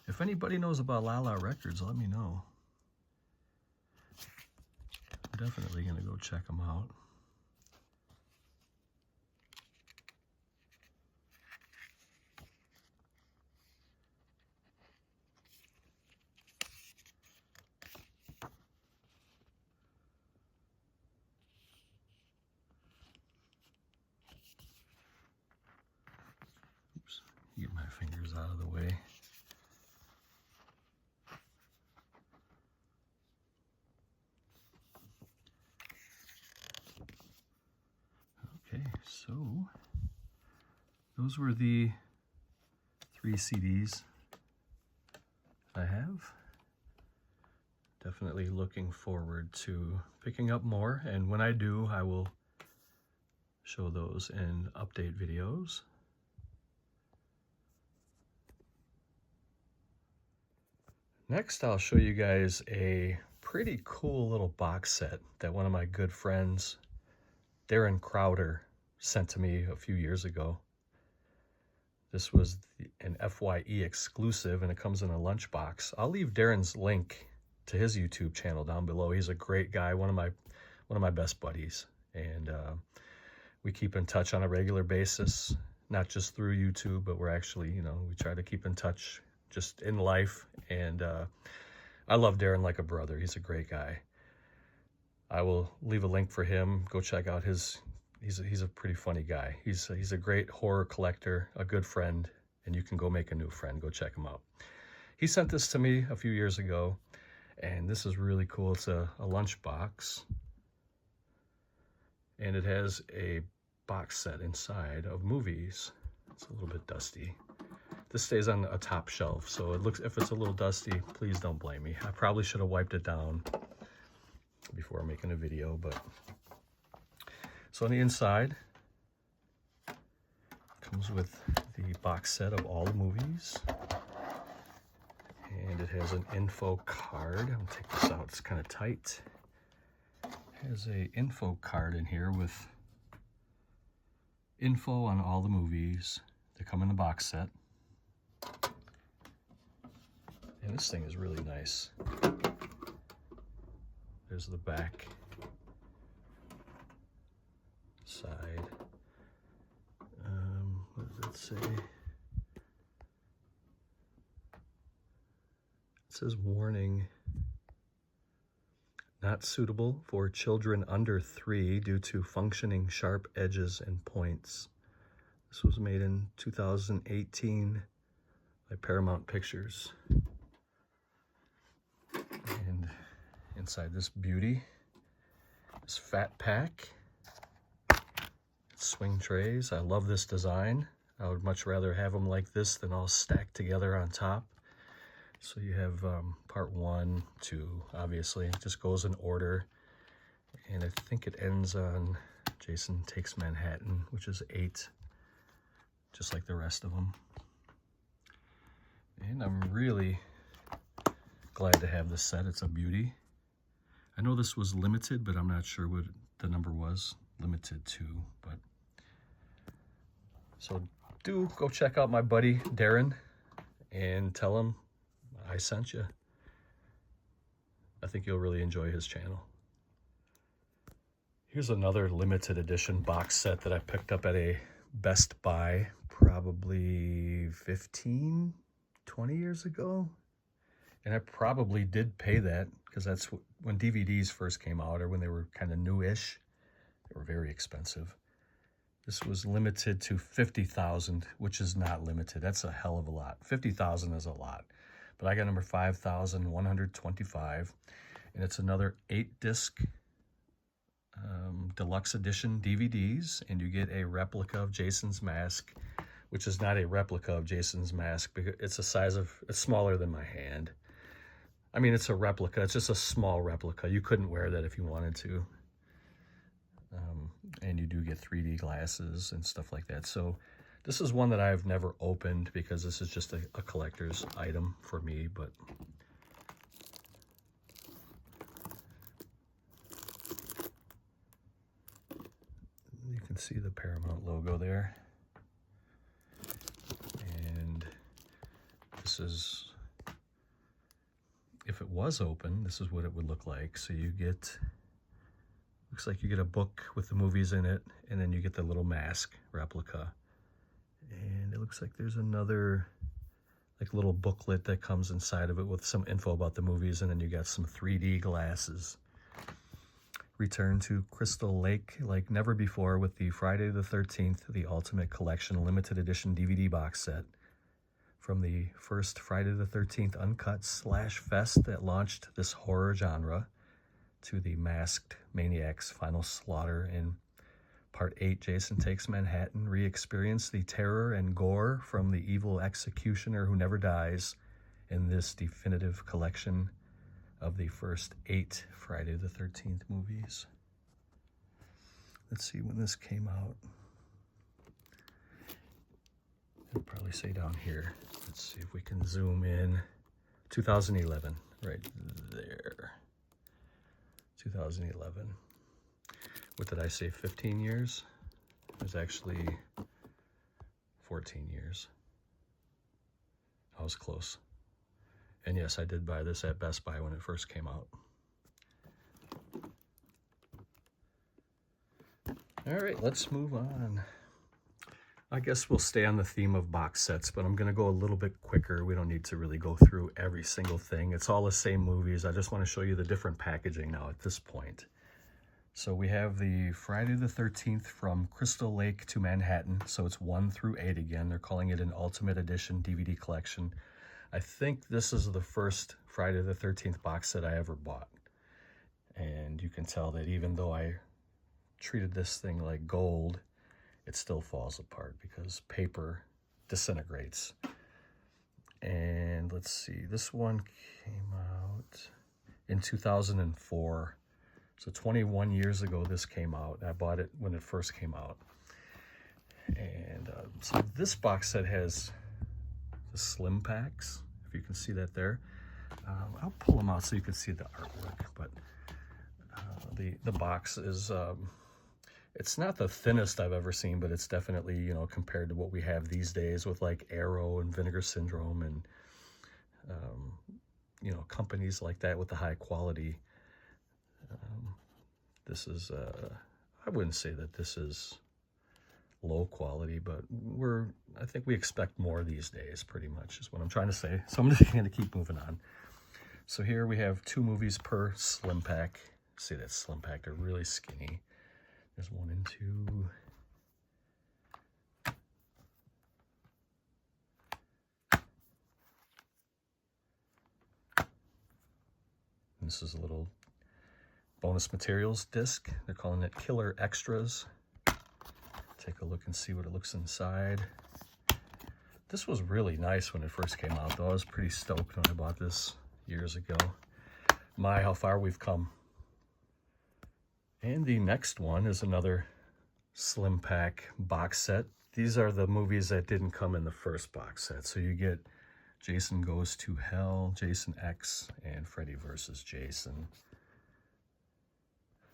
If anybody knows about La La Records, let me know. I'm definitely going to go check them out. Oops, get my fingers out of the way. Okay, so those were the 3 CDs I have. Definitely looking forward to picking up more, and when I do, I will show those in update videos. Next, I'll show you guys a pretty cool little box set that one of my good friends, Darren Crowder, sent to me a few years ago. This was an FYE exclusive, and it comes in a lunchbox. I'll leave Darren's link to his YouTube channel down below. He's a great guy, one of my best buddies, and we keep in touch on a regular basis, not just through YouTube, but we're actually, we try to keep in touch just in life, and I love Darren like a brother. He's a great guy. I will leave a link for him. Go check out his. He's a pretty funny guy. He's a great horror collector, a good friend, and you can go make a new friend. Go check him out. He sent this to me a few years ago, and this is really cool. It's a lunch box, and it has a box set inside of movies. It's a little bit dusty. This stays on a top shelf, so if it's a little dusty, please don't blame me. I probably should have wiped it down before making a video, but so on the inside comes with the box set of all the movies, and it has an info card. I'm gonna take this out, it's kind of tight. It has a info card in here with info on all the movies that come in the box set. And this thing is really nice. There's the back side. What does it say? It says warning, not suitable for children under 3 due to functioning sharp edges and points. This was made in 2018 by Paramount Pictures. And inside this beauty, this fat pack, swing trays. I love this design. I would much rather have them like this than all stacked together on top. So you have part 1, 2, obviously. It just goes in order. And I think it ends on Jason Takes Manhattan, which is 8, just like the rest of them. And I'm really glad to have this set. It's a beauty. I know this was limited, but I'm not sure what the number was limited to. But so do go check out my buddy Darren and tell him I sent you. I think you'll really enjoy his channel. Here's another limited edition box set that I picked up at a Best Buy probably 15, 20 years ago. And I probably did pay that because that's when DVDs first came out, or when they were kind of newish. They were very expensive. This was limited to 50,000, which is not limited. That's a hell of a lot. 50,000 is a lot. But I got number 5,125. And it's another 8-disc deluxe edition DVDs, and you get a replica of Jason's mask, which is not a replica of Jason's mask because it's it's smaller than my hand. I mean, it's a replica. It's just a small replica. You couldn't wear that if you wanted to. And you do get 3D glasses and stuff like that. So this is one that I've never opened because this is just a collector's item for me, but you can see the Paramount logo there. And this is, if it was open, this is what it would look like. So you get, looks like you get a book with the movies in it, and then you get the little mask replica. And it looks like there's another like little booklet that comes inside of it with some info about the movies, and then you got some 3D glasses. Return to Crystal Lake like never before with the Friday the 13th, the Ultimate Collection limited edition DVD box set. From the first Friday the 13th Uncut / Fest that launched this horror genre, to the Masked Maniac's final slaughter in Part 8, Jason Takes Manhattan, re-experience the terror and gore from the evil executioner who never dies in this definitive collection of the first 8 Friday the 13th movies. Let's see when this came out. It'll probably say down here. Let's see if we can zoom in. 2011, right there. 2011. What did I say, 15 years? It was actually 14 years. I was close. And yes, I did buy this at Best Buy when it first came out. All right, let's move on. I guess we'll stay on the theme of box sets, but I'm going to go a little bit quicker. We don't need to really go through every single thing. It's all the same movies. I just want to show you the different packaging now at this point. So we have the Friday the 13th from Crystal Lake to Manhattan. So it's 1 through 8 again. They're calling it an Ultimate Edition DVD collection. I think this is the first Friday the 13th box set I ever bought. And you can tell that even though I treated this thing like gold, it still falls apart because paper disintegrates. And let's see, this one came out in 2004. So 21 years ago this came out. I bought it when it first came out. And so this box set has the slim packs, if you can see that there. I'll pull them out so you can see the artwork, but the box is, it's not the thinnest I've ever seen, but it's definitely, you know, compared to what we have these days with like Arrow and Vinegar Syndrome and, you know, companies like that with the high quality. This is, I wouldn't say that this is low quality, but I think we expect more these days, pretty much is what I'm trying to say. So I'm just going to keep moving on. So here we have 2 movies per slim pack. See that slim pack, they're really skinny. There's 1 and 2. And this is a little bonus materials disc. They're calling it Killer Extras. take a look and see what it looks inside. This was really nice when it first came out, though. I was pretty stoked when I bought this years ago. My, how far we've come. And the next one is another slim pack box set. These are the movies that didn't come in the first box set. So you get Jason Goes to Hell, Jason X, and Freddy vs. Jason.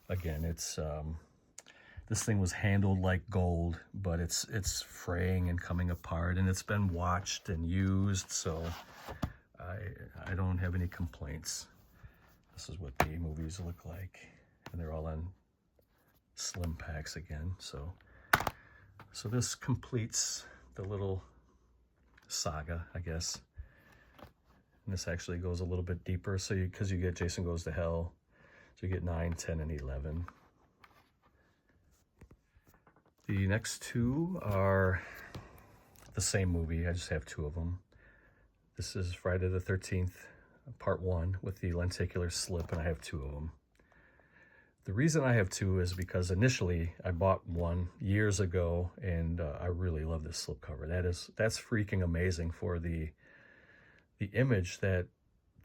Again, it's this thing was handled like gold, but it's fraying and coming apart, and it's been watched and used, so I don't have any complaints. This is what the movies look like, and they're all on slim packs again. So this completes the little saga, I guess. And this actually goes a little bit deeper, so because you get Jason Goes to Hell, so you get 9, 10, and 11. The next two are the same movie. I just have two of them. This is Friday the 13th, part 1, with the lenticular slip, and I have two of them. The reason I have two is because initially I bought one years ago, and I really love this slipcover. That's freaking amazing for the image that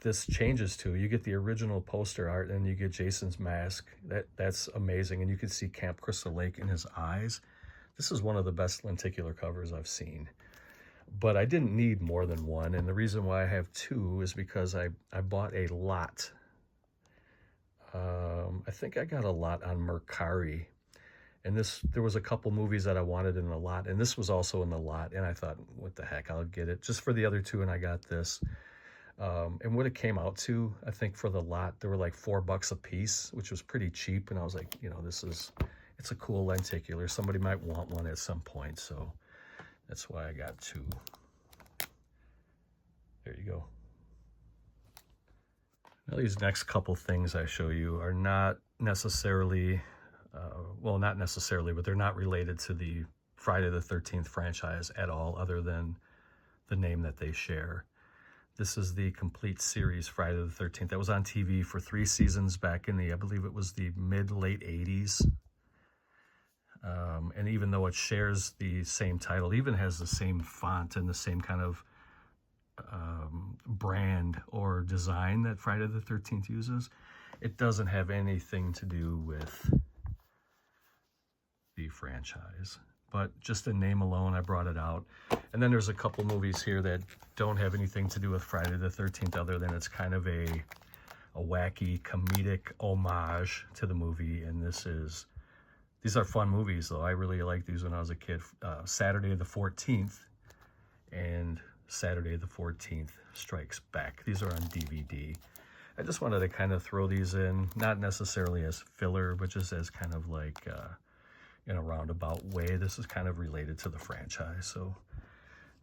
this changes to. You get the original poster art, and you get Jason's mask. That's amazing, and you can see Camp Crystal Lake in his eyes. This is one of the best lenticular covers I've seen. But I didn't need more than one, and the reason why I have two is because I bought a lot. I think I got a lot on Mercari, and there was a couple movies that I wanted in the lot, and this was also in the lot, and I thought, what the heck, I'll get it just for the other two, and I got this. And what it came out to, I think for the lot, they were like $4 a piece, which was pretty cheap, and I was like, you know, it's a cool lenticular. Somebody might want one at some point, so that's why I got two. There you go. Now, these next couple things I show you are not necessarily, well, not necessarily, but they're not related to the Friday the 13th franchise at all, other than the name that they share. This is the complete series, Friday the 13th. That was on TV for 3 seasons back in I believe it was the mid-late 80s. And even though it shares the same title, even has the same font and the same kind of brand or design that Friday the 13th uses, it doesn't have anything to do with the franchise. But just the name alone, I brought it out. And then there's a couple movies here that don't have anything to do with Friday the 13th, other than it's kind of a wacky comedic homage to the movie. And these are fun movies, though. I really liked these when I was a kid. Saturday the 14th and Saturday the 14th Strikes Back. These are on DVD. I just wanted to kind of throw these in, not necessarily as filler, but just as kind of like in a roundabout way. This is kind of related to the franchise, so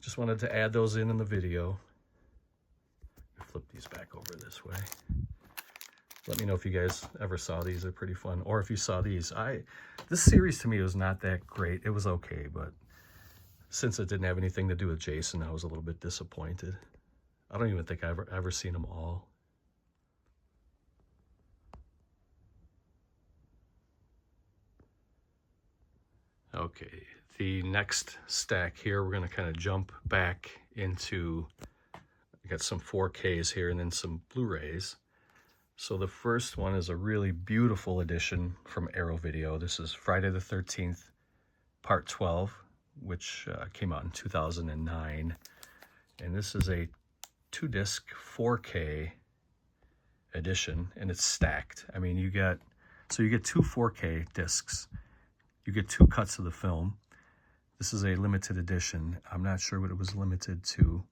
just wanted to add those in the video. Flip these back over this way. Let me know if you guys ever saw these. They're pretty fun. Or if you saw these. This series to me was not that great. It was okay, but since it didn't have anything to do with Jason, I was a little bit disappointed. I don't even think I've ever seen them all. Okay, the next stack here, we're going to kind of jump back into, I got some 4Ks here and then some Blu-rays. So the first one is a really beautiful edition from Arrow Video. This is Friday the 13th, Part 12, which came out in 2009. And this is a 2-disc 4K edition, and it's stacked. I mean, you get 2 4K discs. You get 2 cuts of the film. This is a limited edition. I'm not sure what it was limited to,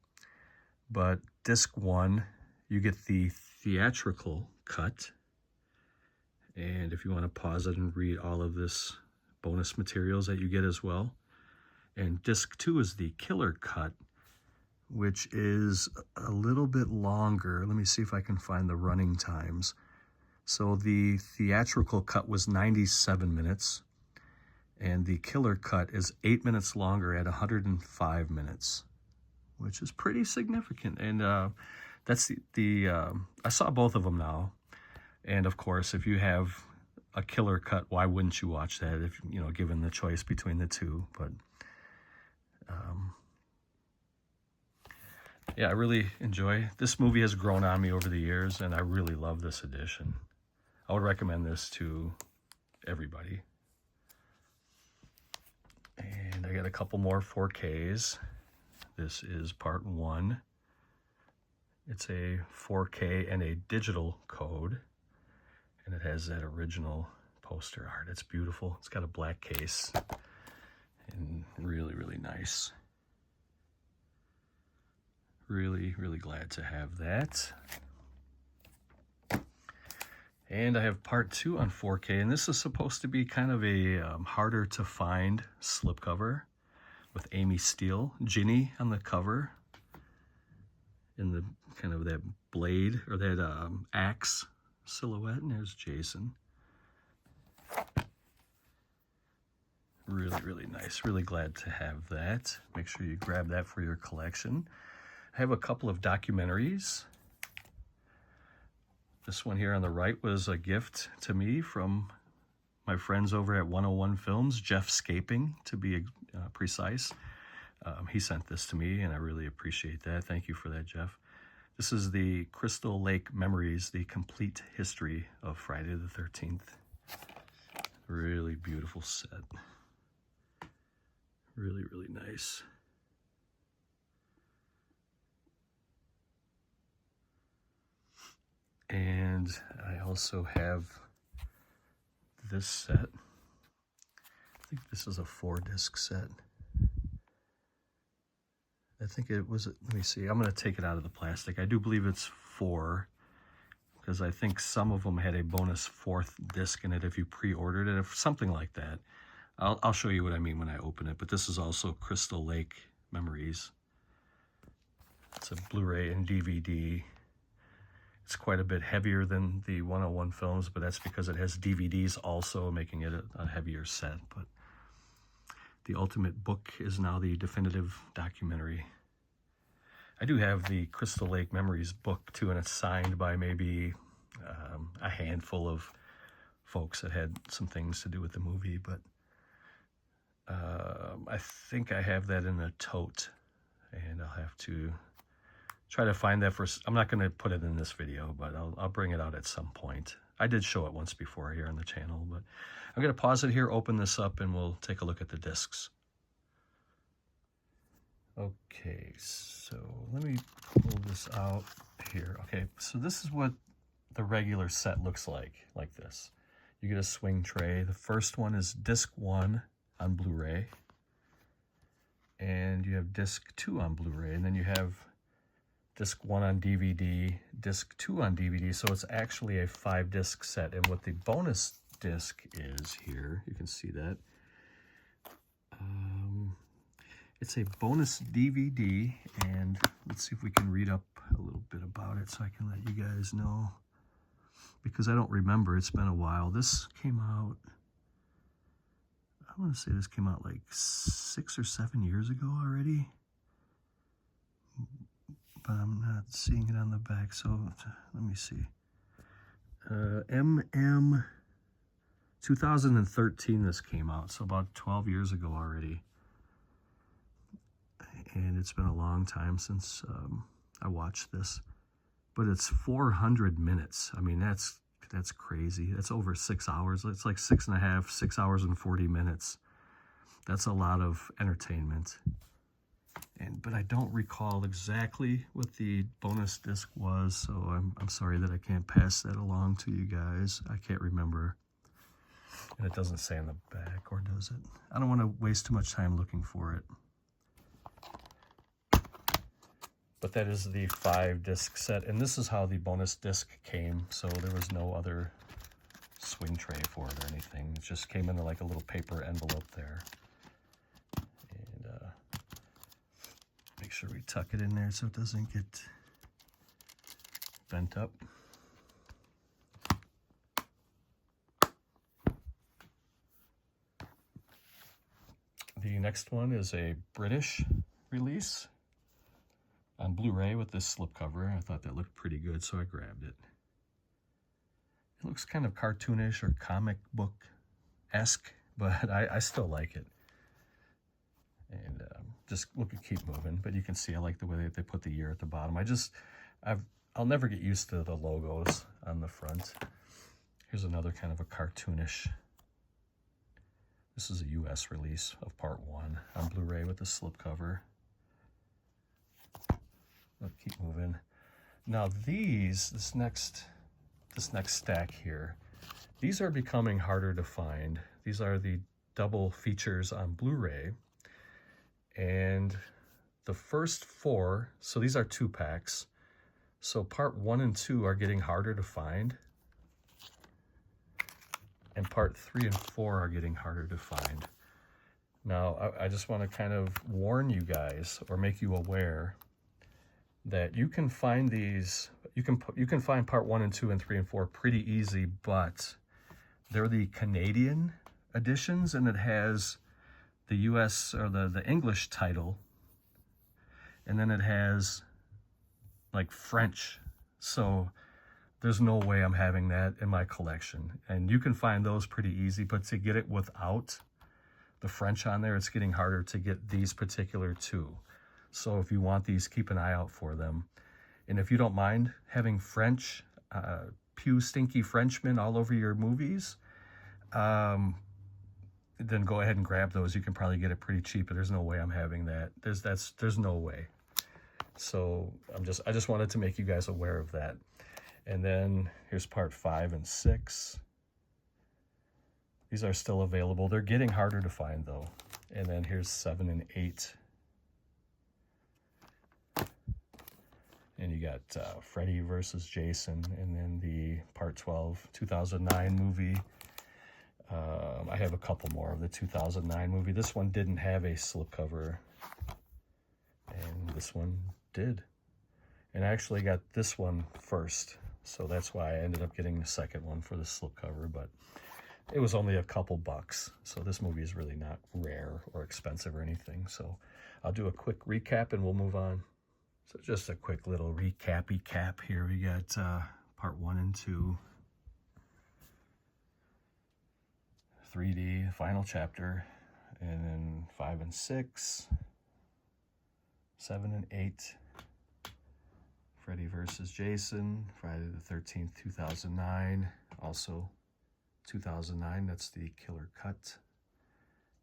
but disc 1, you get the theatrical cut. And if you want to pause it and read all of this bonus materials that you get as well. And disc 2 is the killer cut, which is a little bit longer. Let me see if I can find the running times. So the theatrical cut was 97 minutes. And the killer cut is 8 minutes longer at 105 minutes, which is pretty significant. And that's I saw both of them now. And of course, if you have a killer cut, why wouldn't you watch that if, you know, given the choice between the two? But yeah, I really enjoy this movie. Has grown on me over the years, and I really love this edition. I would recommend this to everybody. And I got a couple more 4Ks. This is part 1. It's a 4K and a digital code, and it has that original poster art. It's beautiful. It's got a black case and really, really nice. Really, really glad to have that. And I have part 2 on 4K, and this is supposed to be kind of a harder to find slipcover with Amy Steele, Ginny on the cover, in the kind of that blade or that axe silhouette, and there's Jason. Really, really nice. Really glad to have that. Make sure you grab that for your collection. I have a couple of documentaries. This one here on the right was a gift to me from my friends over at 101 Films, Jeff Scaping, to be precise. He sent this to me, and I really appreciate that. Thank you for that, Jeff. This is the Crystal Lake Memories, the complete history of Friday the 13th. Really beautiful set. Really, really nice. And I also have this set. I think this is a 4-disc set. I think it was, let me see, I'm going to take it out of the plastic. I do believe it's 4, because I think some of them had a bonus 4th disc in it if you pre-ordered it, if something like that. I'll show you what I mean when I open it, but this is also Crystal Lake Memories. It's a Blu-ray and DVD. It's quite a bit heavier than the 101 Films, but that's because it has DVDs also, making it a heavier set. But the Ultimate Book is now the definitive documentary. I do have the Crystal Lake Memories book too, and it's signed by maybe a handful of folks that had some things to do with the movie, but I think I have that in a tote, and I'll have to try to find that for, I'm not going to put it in this video, but I'll bring it out at some point. I did show it once before here on the channel, but I'm going to pause it here, open this up, and we'll take a look at the discs. Okay, so let me pull this out here. Okay, so this is what the regular set looks like this. You get a swing tray. The first one is disc 1 on Blu-ray, and you have disc 2 on Blu-ray, and then you have disc 1 on DVD, disc 2 on DVD, so it's actually a 5-disc set. And what the bonus disc is here, you can see that. It's a bonus DVD, and let's see if we can read up a little bit about it so I can let you guys know, because I don't remember. It's been a while. This came out, I want to say this came out like 6 or 7 years ago already, but I'm not seeing it on the back, so let me see. 2013 this came out, so about 12 years ago already. And it's been a long time since I watched this, but it's 400 minutes. I mean, that's crazy. That's over 6 hours. It's like 6.5, 6 hours and 40 minutes. That's a lot of entertainment. But I don't recall exactly what the bonus disc was, so I'm sorry that I can't pass that along to you guys. I can't remember. And it doesn't say on the back, or does it? I don't want to waste too much time looking for it. But that is the 5-disc set, and this is how the bonus disc came, so there was no other swing tray for it or anything. It just came in like a little paper envelope there. And make sure we tuck it in there so it doesn't get bent up. The next one is a British release on Blu-ray with this slipcover. I thought that looked pretty good, so I grabbed it. It looks kind of cartoonish or comic book-esque, but I still like it. And just look at keep moving. But you can see I like the way they put the year at the bottom. I'll never get used to the logos on the front. Here's another kind of a cartoonish. This is a US release of part 1 on Blu-ray with the slipcover. Keep moving. Now this next stack here, these are becoming harder to find. These are the double features on Blu-ray. And the first 4, so these are 2 packs. So part 1 and 2 are getting harder to find. And part 3 and 4 are getting harder to find. Now, I just want to kind of warn you guys or make you aware that you can find these, you can find part 1 and 2 and 3 and 4 pretty easy, but they're the Canadian editions, and it has the US or the English title, and then it has like French. So there's no way I'm having that in my collection. And you can find those pretty easy, but to get it without the French on there, it's getting harder to get these particular 2. So if you want these, keep an eye out for them. And if you don't mind having French, pew stinky Frenchmen all over your movies, then go ahead and grab those. You can probably get it pretty cheap, but there's no way I'm having that. There's no way. So I just wanted to make you guys aware of that. And then here's part 5 and 6. These are still available. They're getting harder to find though. And then here's 7 and 8. And you got Freddy versus Jason, and then the part 12 2009 movie. I have a couple more of the 2009 movie. This one didn't have a slipcover, and this one did. And I actually got this one first, so that's why I ended up getting the second one for the slipcover, but it was only a couple bucks. So this movie is really not rare or expensive or anything. So I'll do a quick recap and we'll move on. So just a quick little recappy cap here. We got part 1 and 2. 3D, final chapter, and then 5 and 6, 7 and 8, Freddy versus Jason, Friday the 13th, 2009, also 2009, that's the killer cut.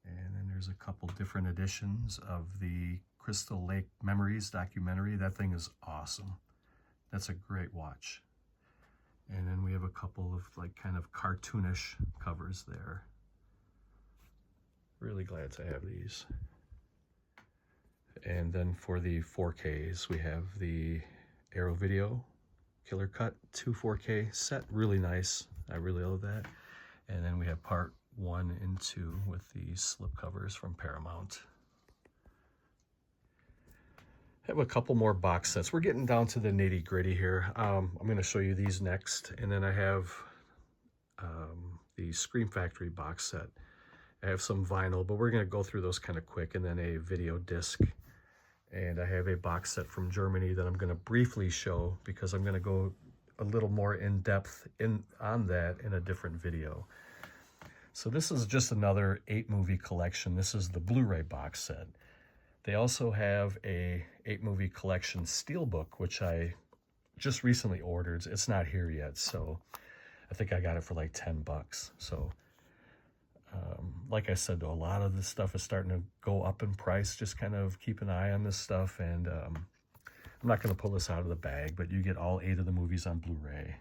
And then there's a couple different editions of the Crystal Lake Memories documentary. That thing is awesome. That's a great watch. And then we have a couple of like kind of cartoonish covers there. Really glad to have these. And then for the 4Ks, we have the Arrow Video Killer Cut 2 4K set. Really nice. I really love that. And then we have part 1 and 2 with the slip covers from Paramount. I have a couple more box sets. We're getting down to the nitty gritty here. I'm going to show you these next. And then I have the Scream Factory box set. I have some vinyl, but we're going to go through those kind of quick, and then a video disc. And I have a box set from Germany that I'm going to briefly show because I'm going to go a little more in depth on that in a different video. So this is just another 8-movie collection. This is the Blu-ray box set. They also have a 8-movie collection Steelbook, which I just recently ordered. It's not here yet, so I think I got it for like 10 bucks. So like I said, though, a lot of this stuff is starting to go up in price. Just kind of keep an eye on this stuff. And I'm not going to pull this out of the bag, but you get all 8 of the movies on Blu-ray.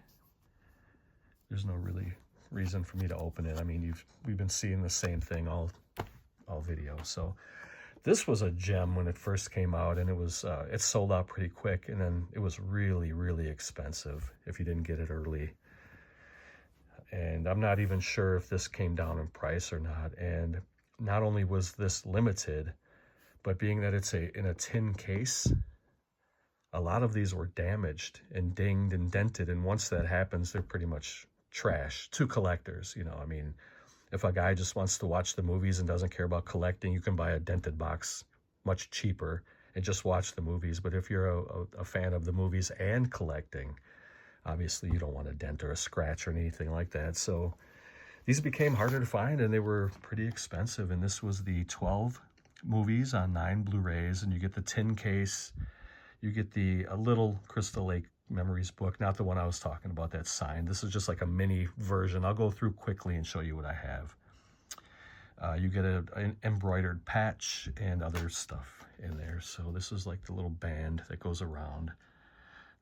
There's no really reason for me to open it. I mean, we've been seeing the same thing all video. So this was a gem when it first came out, and it sold out pretty quick, and then it was really, really expensive if you didn't get it early. And I'm not even sure if this came down in price or not. And not only was this limited, but being that it's in a tin case, a lot of these were damaged and dinged and dented. And once that happens, they're pretty much trash to collectors. You know, I mean, if a guy just wants to watch the movies and doesn't care about collecting, you can buy a dented box much cheaper and just watch the movies. But if you're a fan of the movies and collecting, Obviously, you don't want a dent or a scratch or anything like that. So these became harder to find, and they were pretty expensive. And this was the 12 movies on 9 Blu-rays, and you get the tin case. You get a little Crystal Lake Memories book, not the one I was talking about that's signed. This is just like a mini version. I'll go through quickly and show you what I have. You get an embroidered patch and other stuff in there. So this is like the little band that goes around.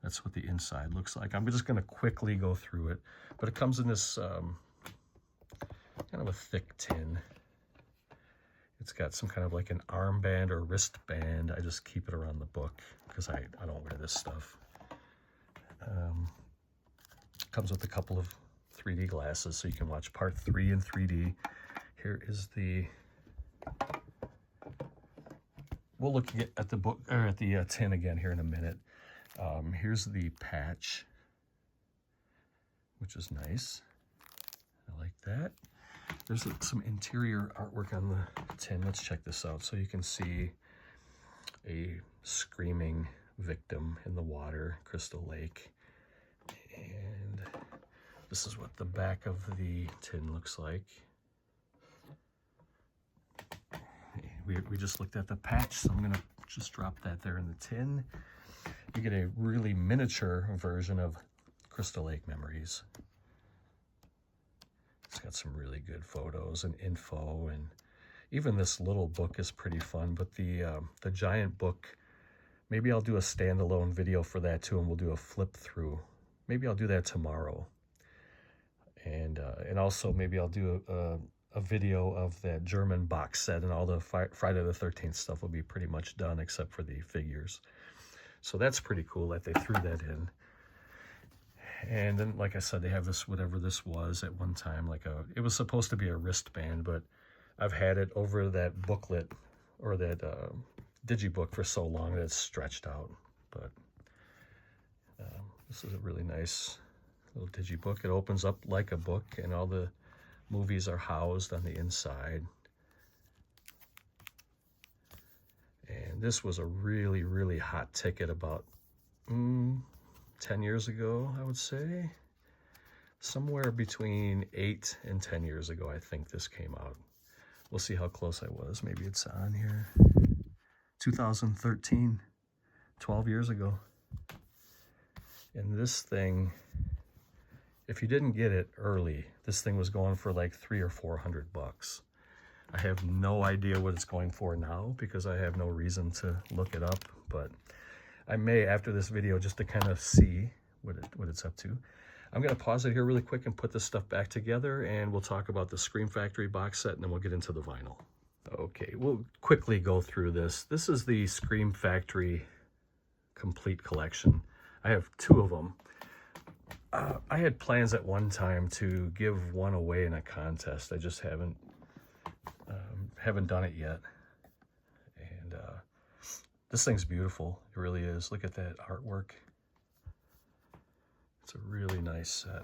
That's what the inside looks like. I'm just going to quickly go through it, but it comes in this kind of a thick tin. It's got some kind of like an armband or wristband. I just keep it around the book because I don't wear this stuff. Comes with a couple of 3D glasses so you can watch part 3 in 3D. Here is we'll look at the book, or at the tin again here in a minute. Here's the patch, which is nice. I like that. There's some interior artwork on the tin. Let's check this out. So you can see a screaming victim in the water, Crystal Lake. And this is what the back of the tin looks like. We just looked at the patch, so I'm going to just drop that there in the tin. You get a really miniature version of Crystal Lake Memories. It's got some really good photos and info, and even this little book is pretty fun. But the giant book, maybe I'll do a standalone video for that too, and we'll do a flip through. Maybe I'll do that tomorrow, and also maybe I'll do a video of that German box set, and all the Friday the 13th stuff will be pretty much done except for the figures. So that's pretty cool that they threw that in. And then, like I said, they have this, whatever this was at one time, it was supposed to be a wristband, but I've had it over that booklet or that digibook for so long that it's stretched out. But this is a really nice little digibook. It opens up like a book, and all the movies are housed on the inside. And this was a really, really hot ticket about 10 years ago, I would say. Somewhere between 8 and 10 years ago, I think this came out. We'll see how close I was. Maybe it's on here. 2013, 12 years ago. And this thing, if you didn't get it early, this thing was going for like $300 or $400. I have no idea what it's going for now because I have no reason to look it up, but I may after this video just to kind of see what it's up to. I'm going to pause it here really quick and put this stuff back together, and we'll talk about the Scream Factory box set, and then we'll get into the vinyl. Okay, we'll quickly go through this. This is the Scream Factory complete collection. I have 2 of them. I had plans at one time to give one away in a contest. I just haven't done it yet. And this thing's beautiful. It really is. Look at that artwork. It's a really nice set.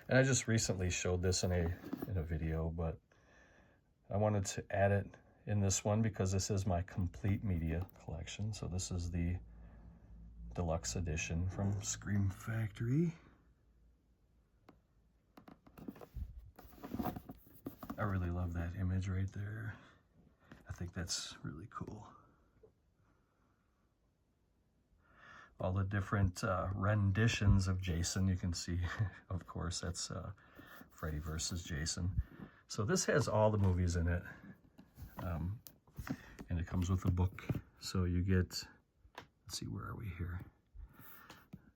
And I just recently showed this in a video, but I wanted to add it in this one because this is my complete media collection. So this is the deluxe edition from Scream Factory. I really love that image right there. I think that's really cool. All the different renditions of Jason you can see. Of course, that's Freddy versus Jason. So this has all the movies in it. And it comes with a book. So you get, let's see, where are we here?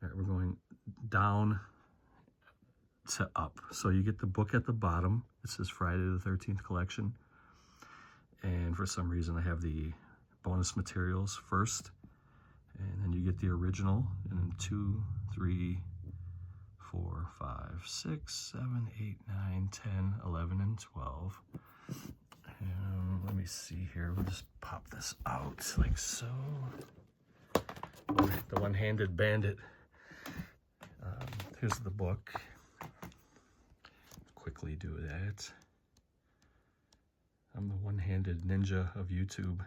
All right, we're going down to up. So you get the book at the bottom. It says Friday the 13th collection. And for some reason I have the bonus materials first. And then you get the original. And then 2, 3, 4, 5, 6, 7, 8, 9, 10, 11, and 12. And let me see here. We'll just pop this out like so. The one-handed bandit. Here's the book. Quickly do that. I'm the one-handed ninja of YouTube.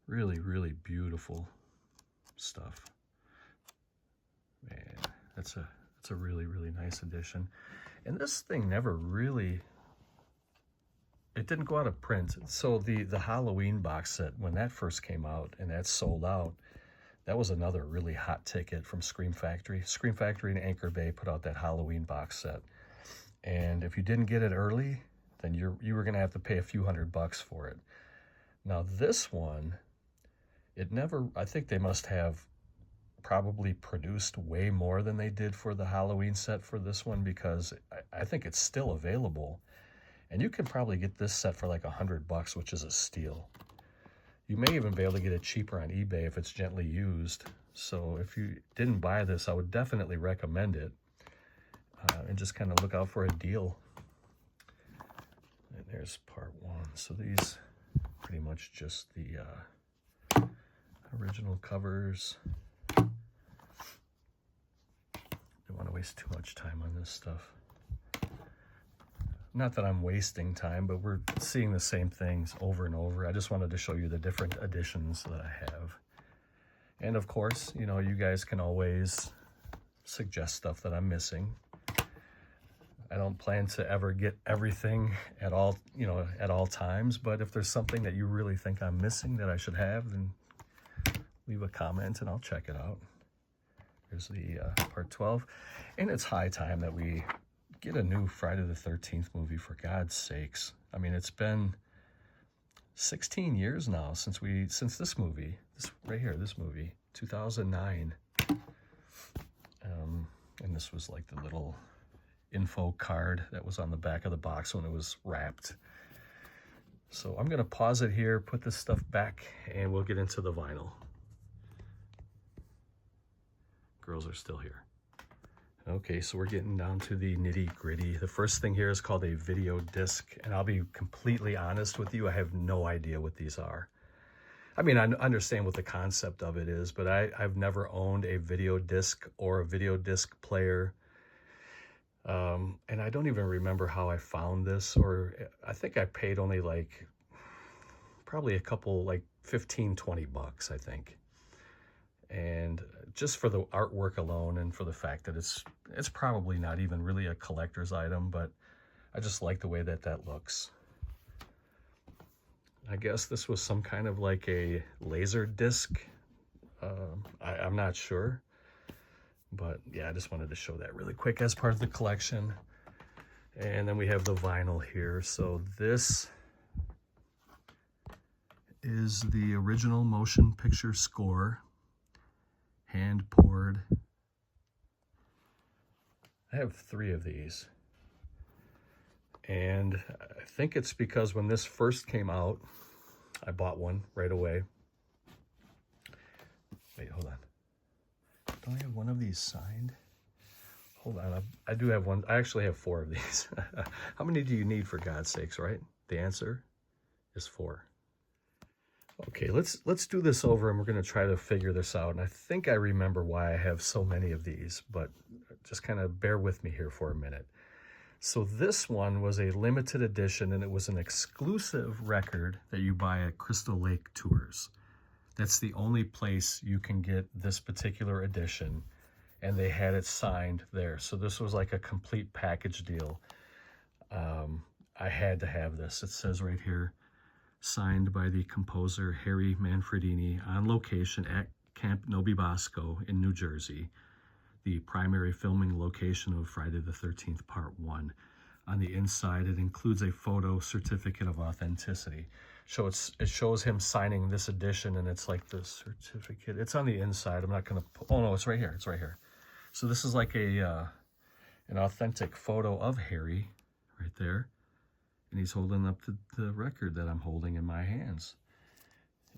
Really, really beautiful stuff. It's a really, really nice edition. And this thing never really, it didn't go out of print. So the Halloween box set, when that first came out and that sold out, that was another really hot ticket from Scream Factory. Scream Factory and Anchor Bay put out that Halloween box set. And if you didn't get it early, then you were gonna have to pay a few $100 for it. Now this one, it never, I think they must have probably produced way more than they did for the Halloween set for this one, because I think it's still available. And you can probably get this set for like $100, which is a steal. You may even be able to get it cheaper on eBay if it's gently used. So if you didn't buy this, I would definitely recommend it. And just kind of look out for a deal. And there's part one. So these pretty much just the original covers. Don't want to waste too much time on this stuff. Not that I'm wasting time, but we're seeing the same things over and over. I just wanted to show you the different editions that I have. And of course, you know, you guys can always suggest stuff that I'm missing. I don't plan to ever get everything at all, you know, at all times, but if there's something that you really think I'm missing that I should have, then leave a comment and I'll check it out. Here's the part 12. And it's high time that we get a new Friday the 13th movie, for God's sakes. I mean, it's been 16 years now since this movie, this right here, this movie, 2009. And this was like the little info card that was on the back of the box when it was wrapped. So I'm going to pause it here, put this stuff back, and we'll get into the vinyl. Girls are still here. Okay, so we're getting down to the nitty-gritty. The first thing here is called a video disc, and I'll be completely honest with you, I have no idea what these are. I mean, I understand what the concept of it is, but I've never owned a video disc or a video disc player. And I don't even remember how I found this, or I think I paid only like, probably a couple, like 15, 20 bucks, I think. And just for the artwork alone and for the fact that it's probably not even really a collector's item, but I just like the way that looks. I guess this was some kind of like a laser disc. I'm not sure. But yeah, I just wanted to show that really quick as part of the collection. And then we have the vinyl here. So this is the original motion picture score, hand poured. I have 3 of these. And I think it's because when this first came out, I bought one right away. Wait, hold on. Don't I have one of these signed? Hold on, I do have one. I actually have 4 of these. How many do you need, for God's sakes, right? The answer is 4. Okay, let's do this over, and we're going to try to figure this out. And I think I remember why I have so many of these, but just kind of bear with me here for a minute. So this one was a limited edition, and it was an exclusive record that you buy at Crystal Lake Tours. That's the only place you can get this particular edition, and they had it signed there. So this was like a complete package deal. I had to have this. It says right here, signed by the composer Harry Manfredini, on location at Camp Novi Bosco in New Jersey, the primary filming location of Friday the 13th Part 1. On the inside, it includes a photo certificate of authenticity. So it shows him signing this edition, and it's like the certificate. It's on the inside. I'm not going to... Oh, no, it's right here. It's right here. So this is like an authentic photo of Harry right there. And he's holding up the record that I'm holding in my hands.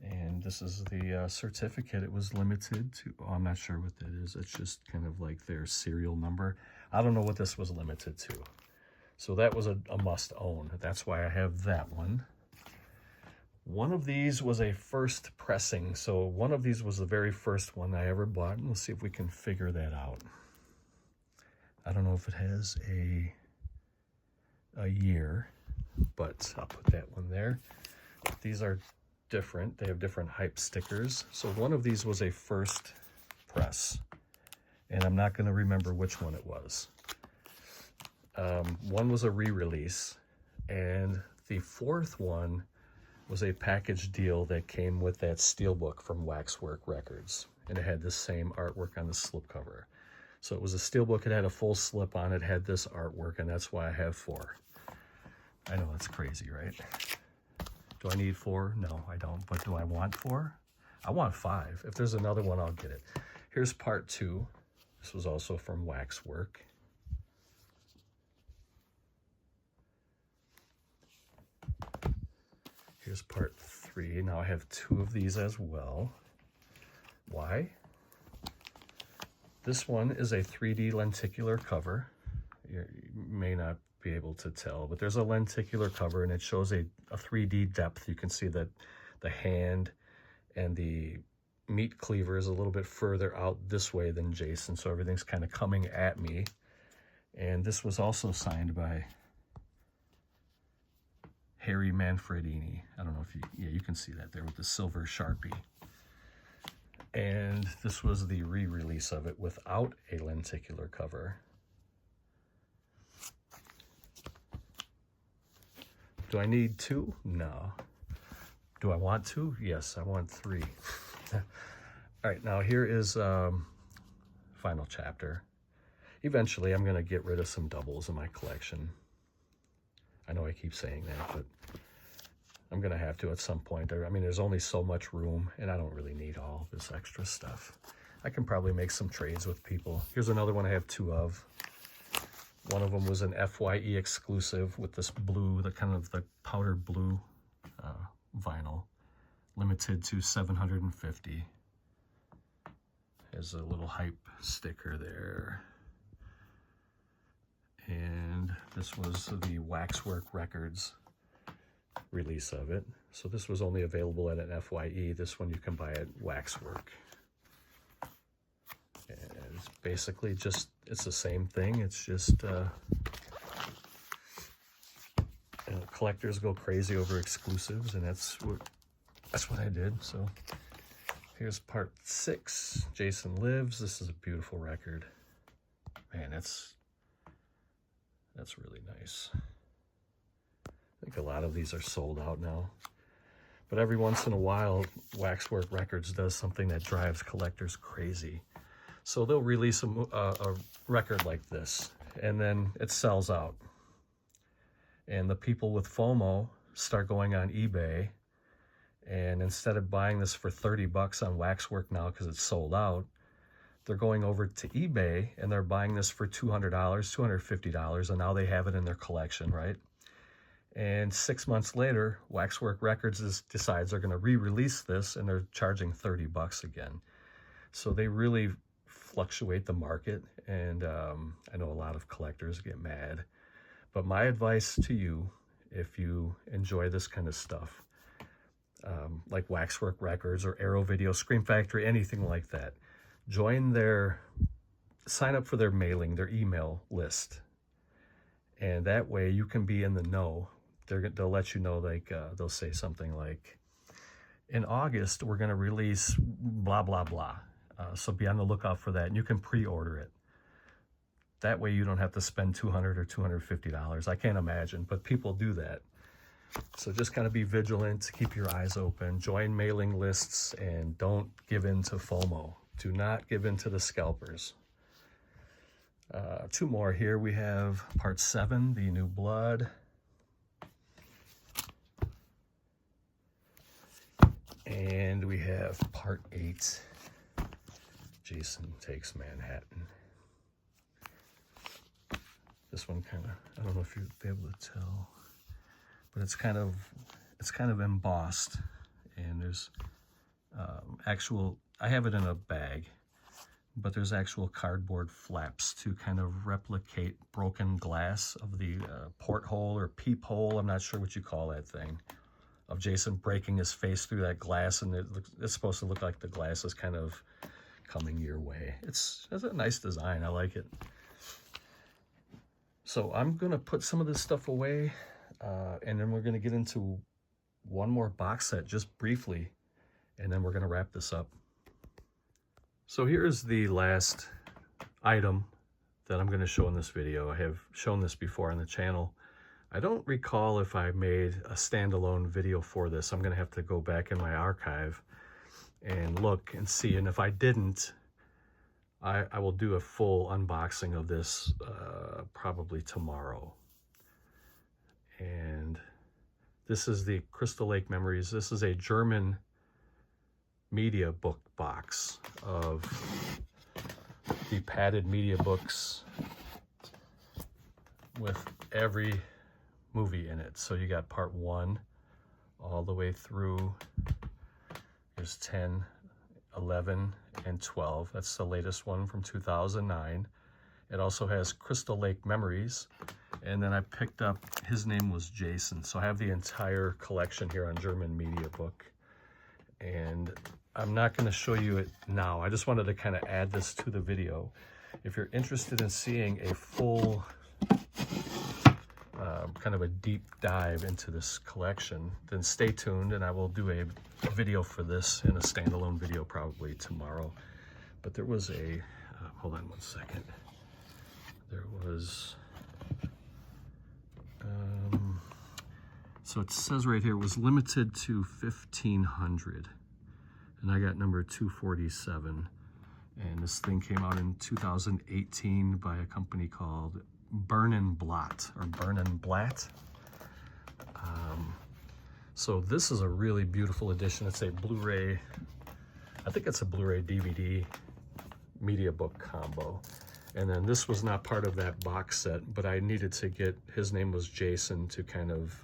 And this is the certificate. It was limited to... Oh, I'm not sure what that is. It's just kind of like their serial number. I don't know what this was limited to. So that was a must-own. That's why I have that one. One of these was a first pressing. So one of these was the very first one I ever bought. And we'll see if we can figure that out. I don't know if it has a year, but I'll put that one there. These are different. They have different hype stickers. So one of these was a first press. and I'm not going to remember which one it was. One was a re-release, and the fourth one was a package deal that came with that Steelbook from Waxwork Records, and it had the same artwork on the slipcover. So it was a Steelbook, it had a full slip on it, had this artwork, and that's why I have 4. I know, that's crazy, right? Do I need 4? No, I don't, but do I want 4? I want 5. If there's another one, I'll get it. Here's part 2. This was also from Waxwork. Here's part 3. Now I have 2 of these as well. Why? This one is a 3D lenticular cover. You may not be able to tell, but there's a lenticular cover and it shows a 3D depth. You can see that the hand and the meat cleaver is a little bit further out this way than Jason, so everything's kind of coming at me. And this was also signed by Harry Manfredini. I don't know if you can see that there with the silver Sharpie. And this was the re-release of it without a lenticular cover. Do I need 2? No. Do I want 2? Yes, I want 3. All right, now here is final chapter. Eventually, I'm going to get rid of some doubles in my collection. I know I keep saying that, but I'm going to have to at some point. I mean, there's only so much room, and I don't really need all this extra stuff. I can probably make some trades with people. Here's another one I have 2 of. One of them was an FYE exclusive with this blue, the kind of the powder blue vinyl, limited to 750. There's a little hype sticker there. And this was the Waxwork Records release of it. So this was only available at an FYE. This one you can buy at Waxwork. And it's basically just, it's the same thing. It's just, collectors go crazy over exclusives, and that's what I did. So here's part 6, Jason Lives. This is a beautiful record. Man, that's really nice. I think a lot of these are sold out now. But every once in a while, Waxwork Records does something that drives collectors crazy. So they'll release a record like this, and then it sells out. And the people with FOMO start going on eBay, and instead of buying this for 30 bucks on Waxwork now because it's sold out, they're going over to eBay and they're buying this for $200, $250, and now they have it in their collection, right? And 6 months later, Waxwork Records decides they're going to re-release this, and they're charging 30 bucks again. So they really fluctuate the market, and I know a lot of collectors get mad. But my advice to you, if you enjoy this kind of stuff, like Waxwork Records or Arrow Video, Scream Factory, anything like that, sign up for their mailing, their email list. And that way you can be in the know. They'll let you know, like, they'll say something like, in August, we're going to release blah, blah, blah. So be on the lookout for that, and you can pre-order it. That way you don't have to spend $200 or $250. I can't imagine, but people do that. So just kind of be vigilant, keep your eyes open, join mailing lists, and don't give in to FOMO. Do not give in to the scalpers. 2 more here. We have part 7, The New Blood. And we have part 8, Jason Takes Manhattan. This one kind of, I don't know if you'll be able to tell, but it's kind of embossed, and there's actual, I have it in a bag, but there's actual cardboard flaps to kind of replicate broken glass of the porthole or peephole, I'm not sure what you call that thing, of Jason breaking his face through that glass, and it's supposed to look like the glass is kind of coming your way. It's a nice design, I like it. So I'm going to put some of this stuff away, and then we're going to get into one more box set just briefly, and then we're going to wrap this up. So here's the last item that I'm going to show in this video. I have shown this before on the channel. I don't recall if I made a standalone video for this. I'm going to have to go back in my archive and look and see. And if I didn't, I will do a full unboxing of this probably tomorrow. And this is the Crystal Lake Memories. This is a German media book box of the padded media books with every movie in it. So you got part 1 all the way through. There's 10, 11, and 12. That's the latest one from 2009. It also has Crystal Lake Memories. And then I picked up His Name Was Jason. So I have the entire collection here on German Media Book. And I'm not going to show you it now. I just wanted to kind of add this to the video. If you're interested in seeing a full kind of a deep dive into this collection, then stay tuned and I will do a video for this in a standalone video probably tomorrow. But there was a, hold on one second. There was, so it says right here, it was limited to 1,500. And I got number 247. And this thing came out in 2018 by a company called Burn & Blatt, or Burn & Blatt. So this is a really beautiful edition. It's a Blu-ray, I think it's a Blu-ray DVD media book combo. And then this was not part of that box set, but I needed to get His Name Was Jason to kind of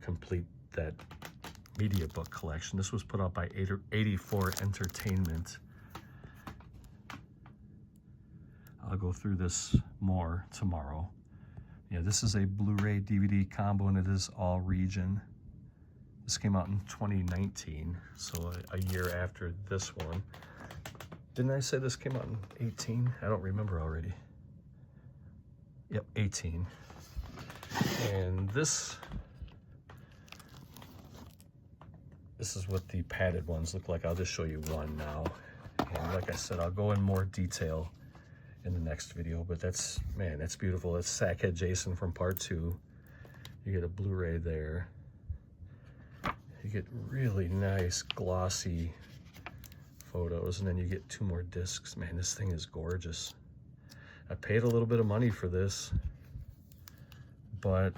complete that media book collection. This was put out by 84 Entertainment. I'll go through this more tomorrow. Yeah, this is a Blu-ray DVD combo and it is all region. This came out in 2019, so a year after this one. Didn't I say this came out in 18? I don't remember already. Yep, 18. And this is what the padded ones look like. I'll just show you one now. And like I said, I'll go in more detail in the next video, but that's, man, that's beautiful. That's Sackhead Jason from part 2. You get a Blu-ray there. You get really nice glossy photos, and then you get 2 more discs. Man, this thing is gorgeous. I paid a little bit of money for this, but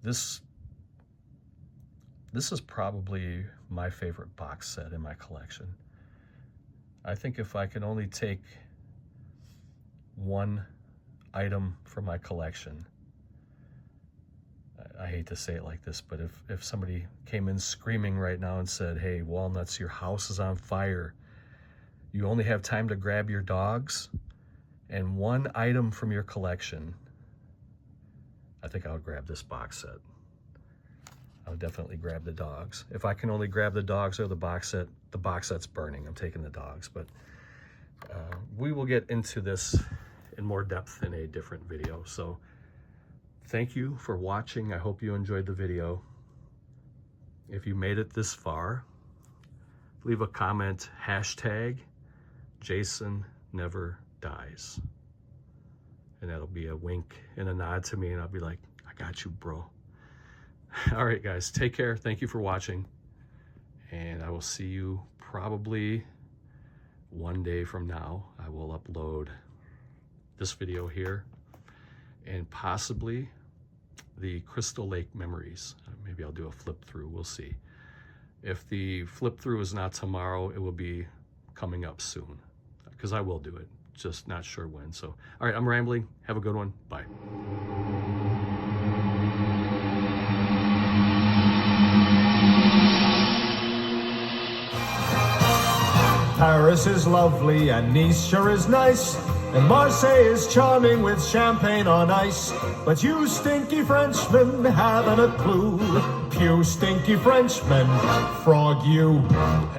this is probably my favorite box set in my collection. I think if I can only take one item from my collection, I hate to say it like this, but if somebody came in screaming right now and said, hey, Walnuts, your house is on fire, you only have time to grab your dogs and one item from your collection, I think I would grab this box set. I would definitely grab the dogs. If I can only grab the dogs or the box set's burning. I'm taking the dogs, but we will get into this in more depth in a different video. So thank you for watching. I hope you enjoyed the video. If you made it this far, leave a comment, hashtag Jason Never Dies. And that'll be a wink and a nod to me, and I'll be like, I got you, bro. All right, guys, take care. Thank you for watching. And I will see you probably one day from now. I will upload this video here and possibly the Crystal Lake Memories. Maybe I'll do a flip through. We'll see. If the flip through is not tomorrow, it will be coming up soon because I will do it. Just not sure when. So, all right, I'm rambling. Have a good one. Bye. Paris is lovely and Nice sure is nice, and Marseille is charming with champagne on ice. But you stinky Frenchmen haven't a clue. You stinky Frenchmen, frog you.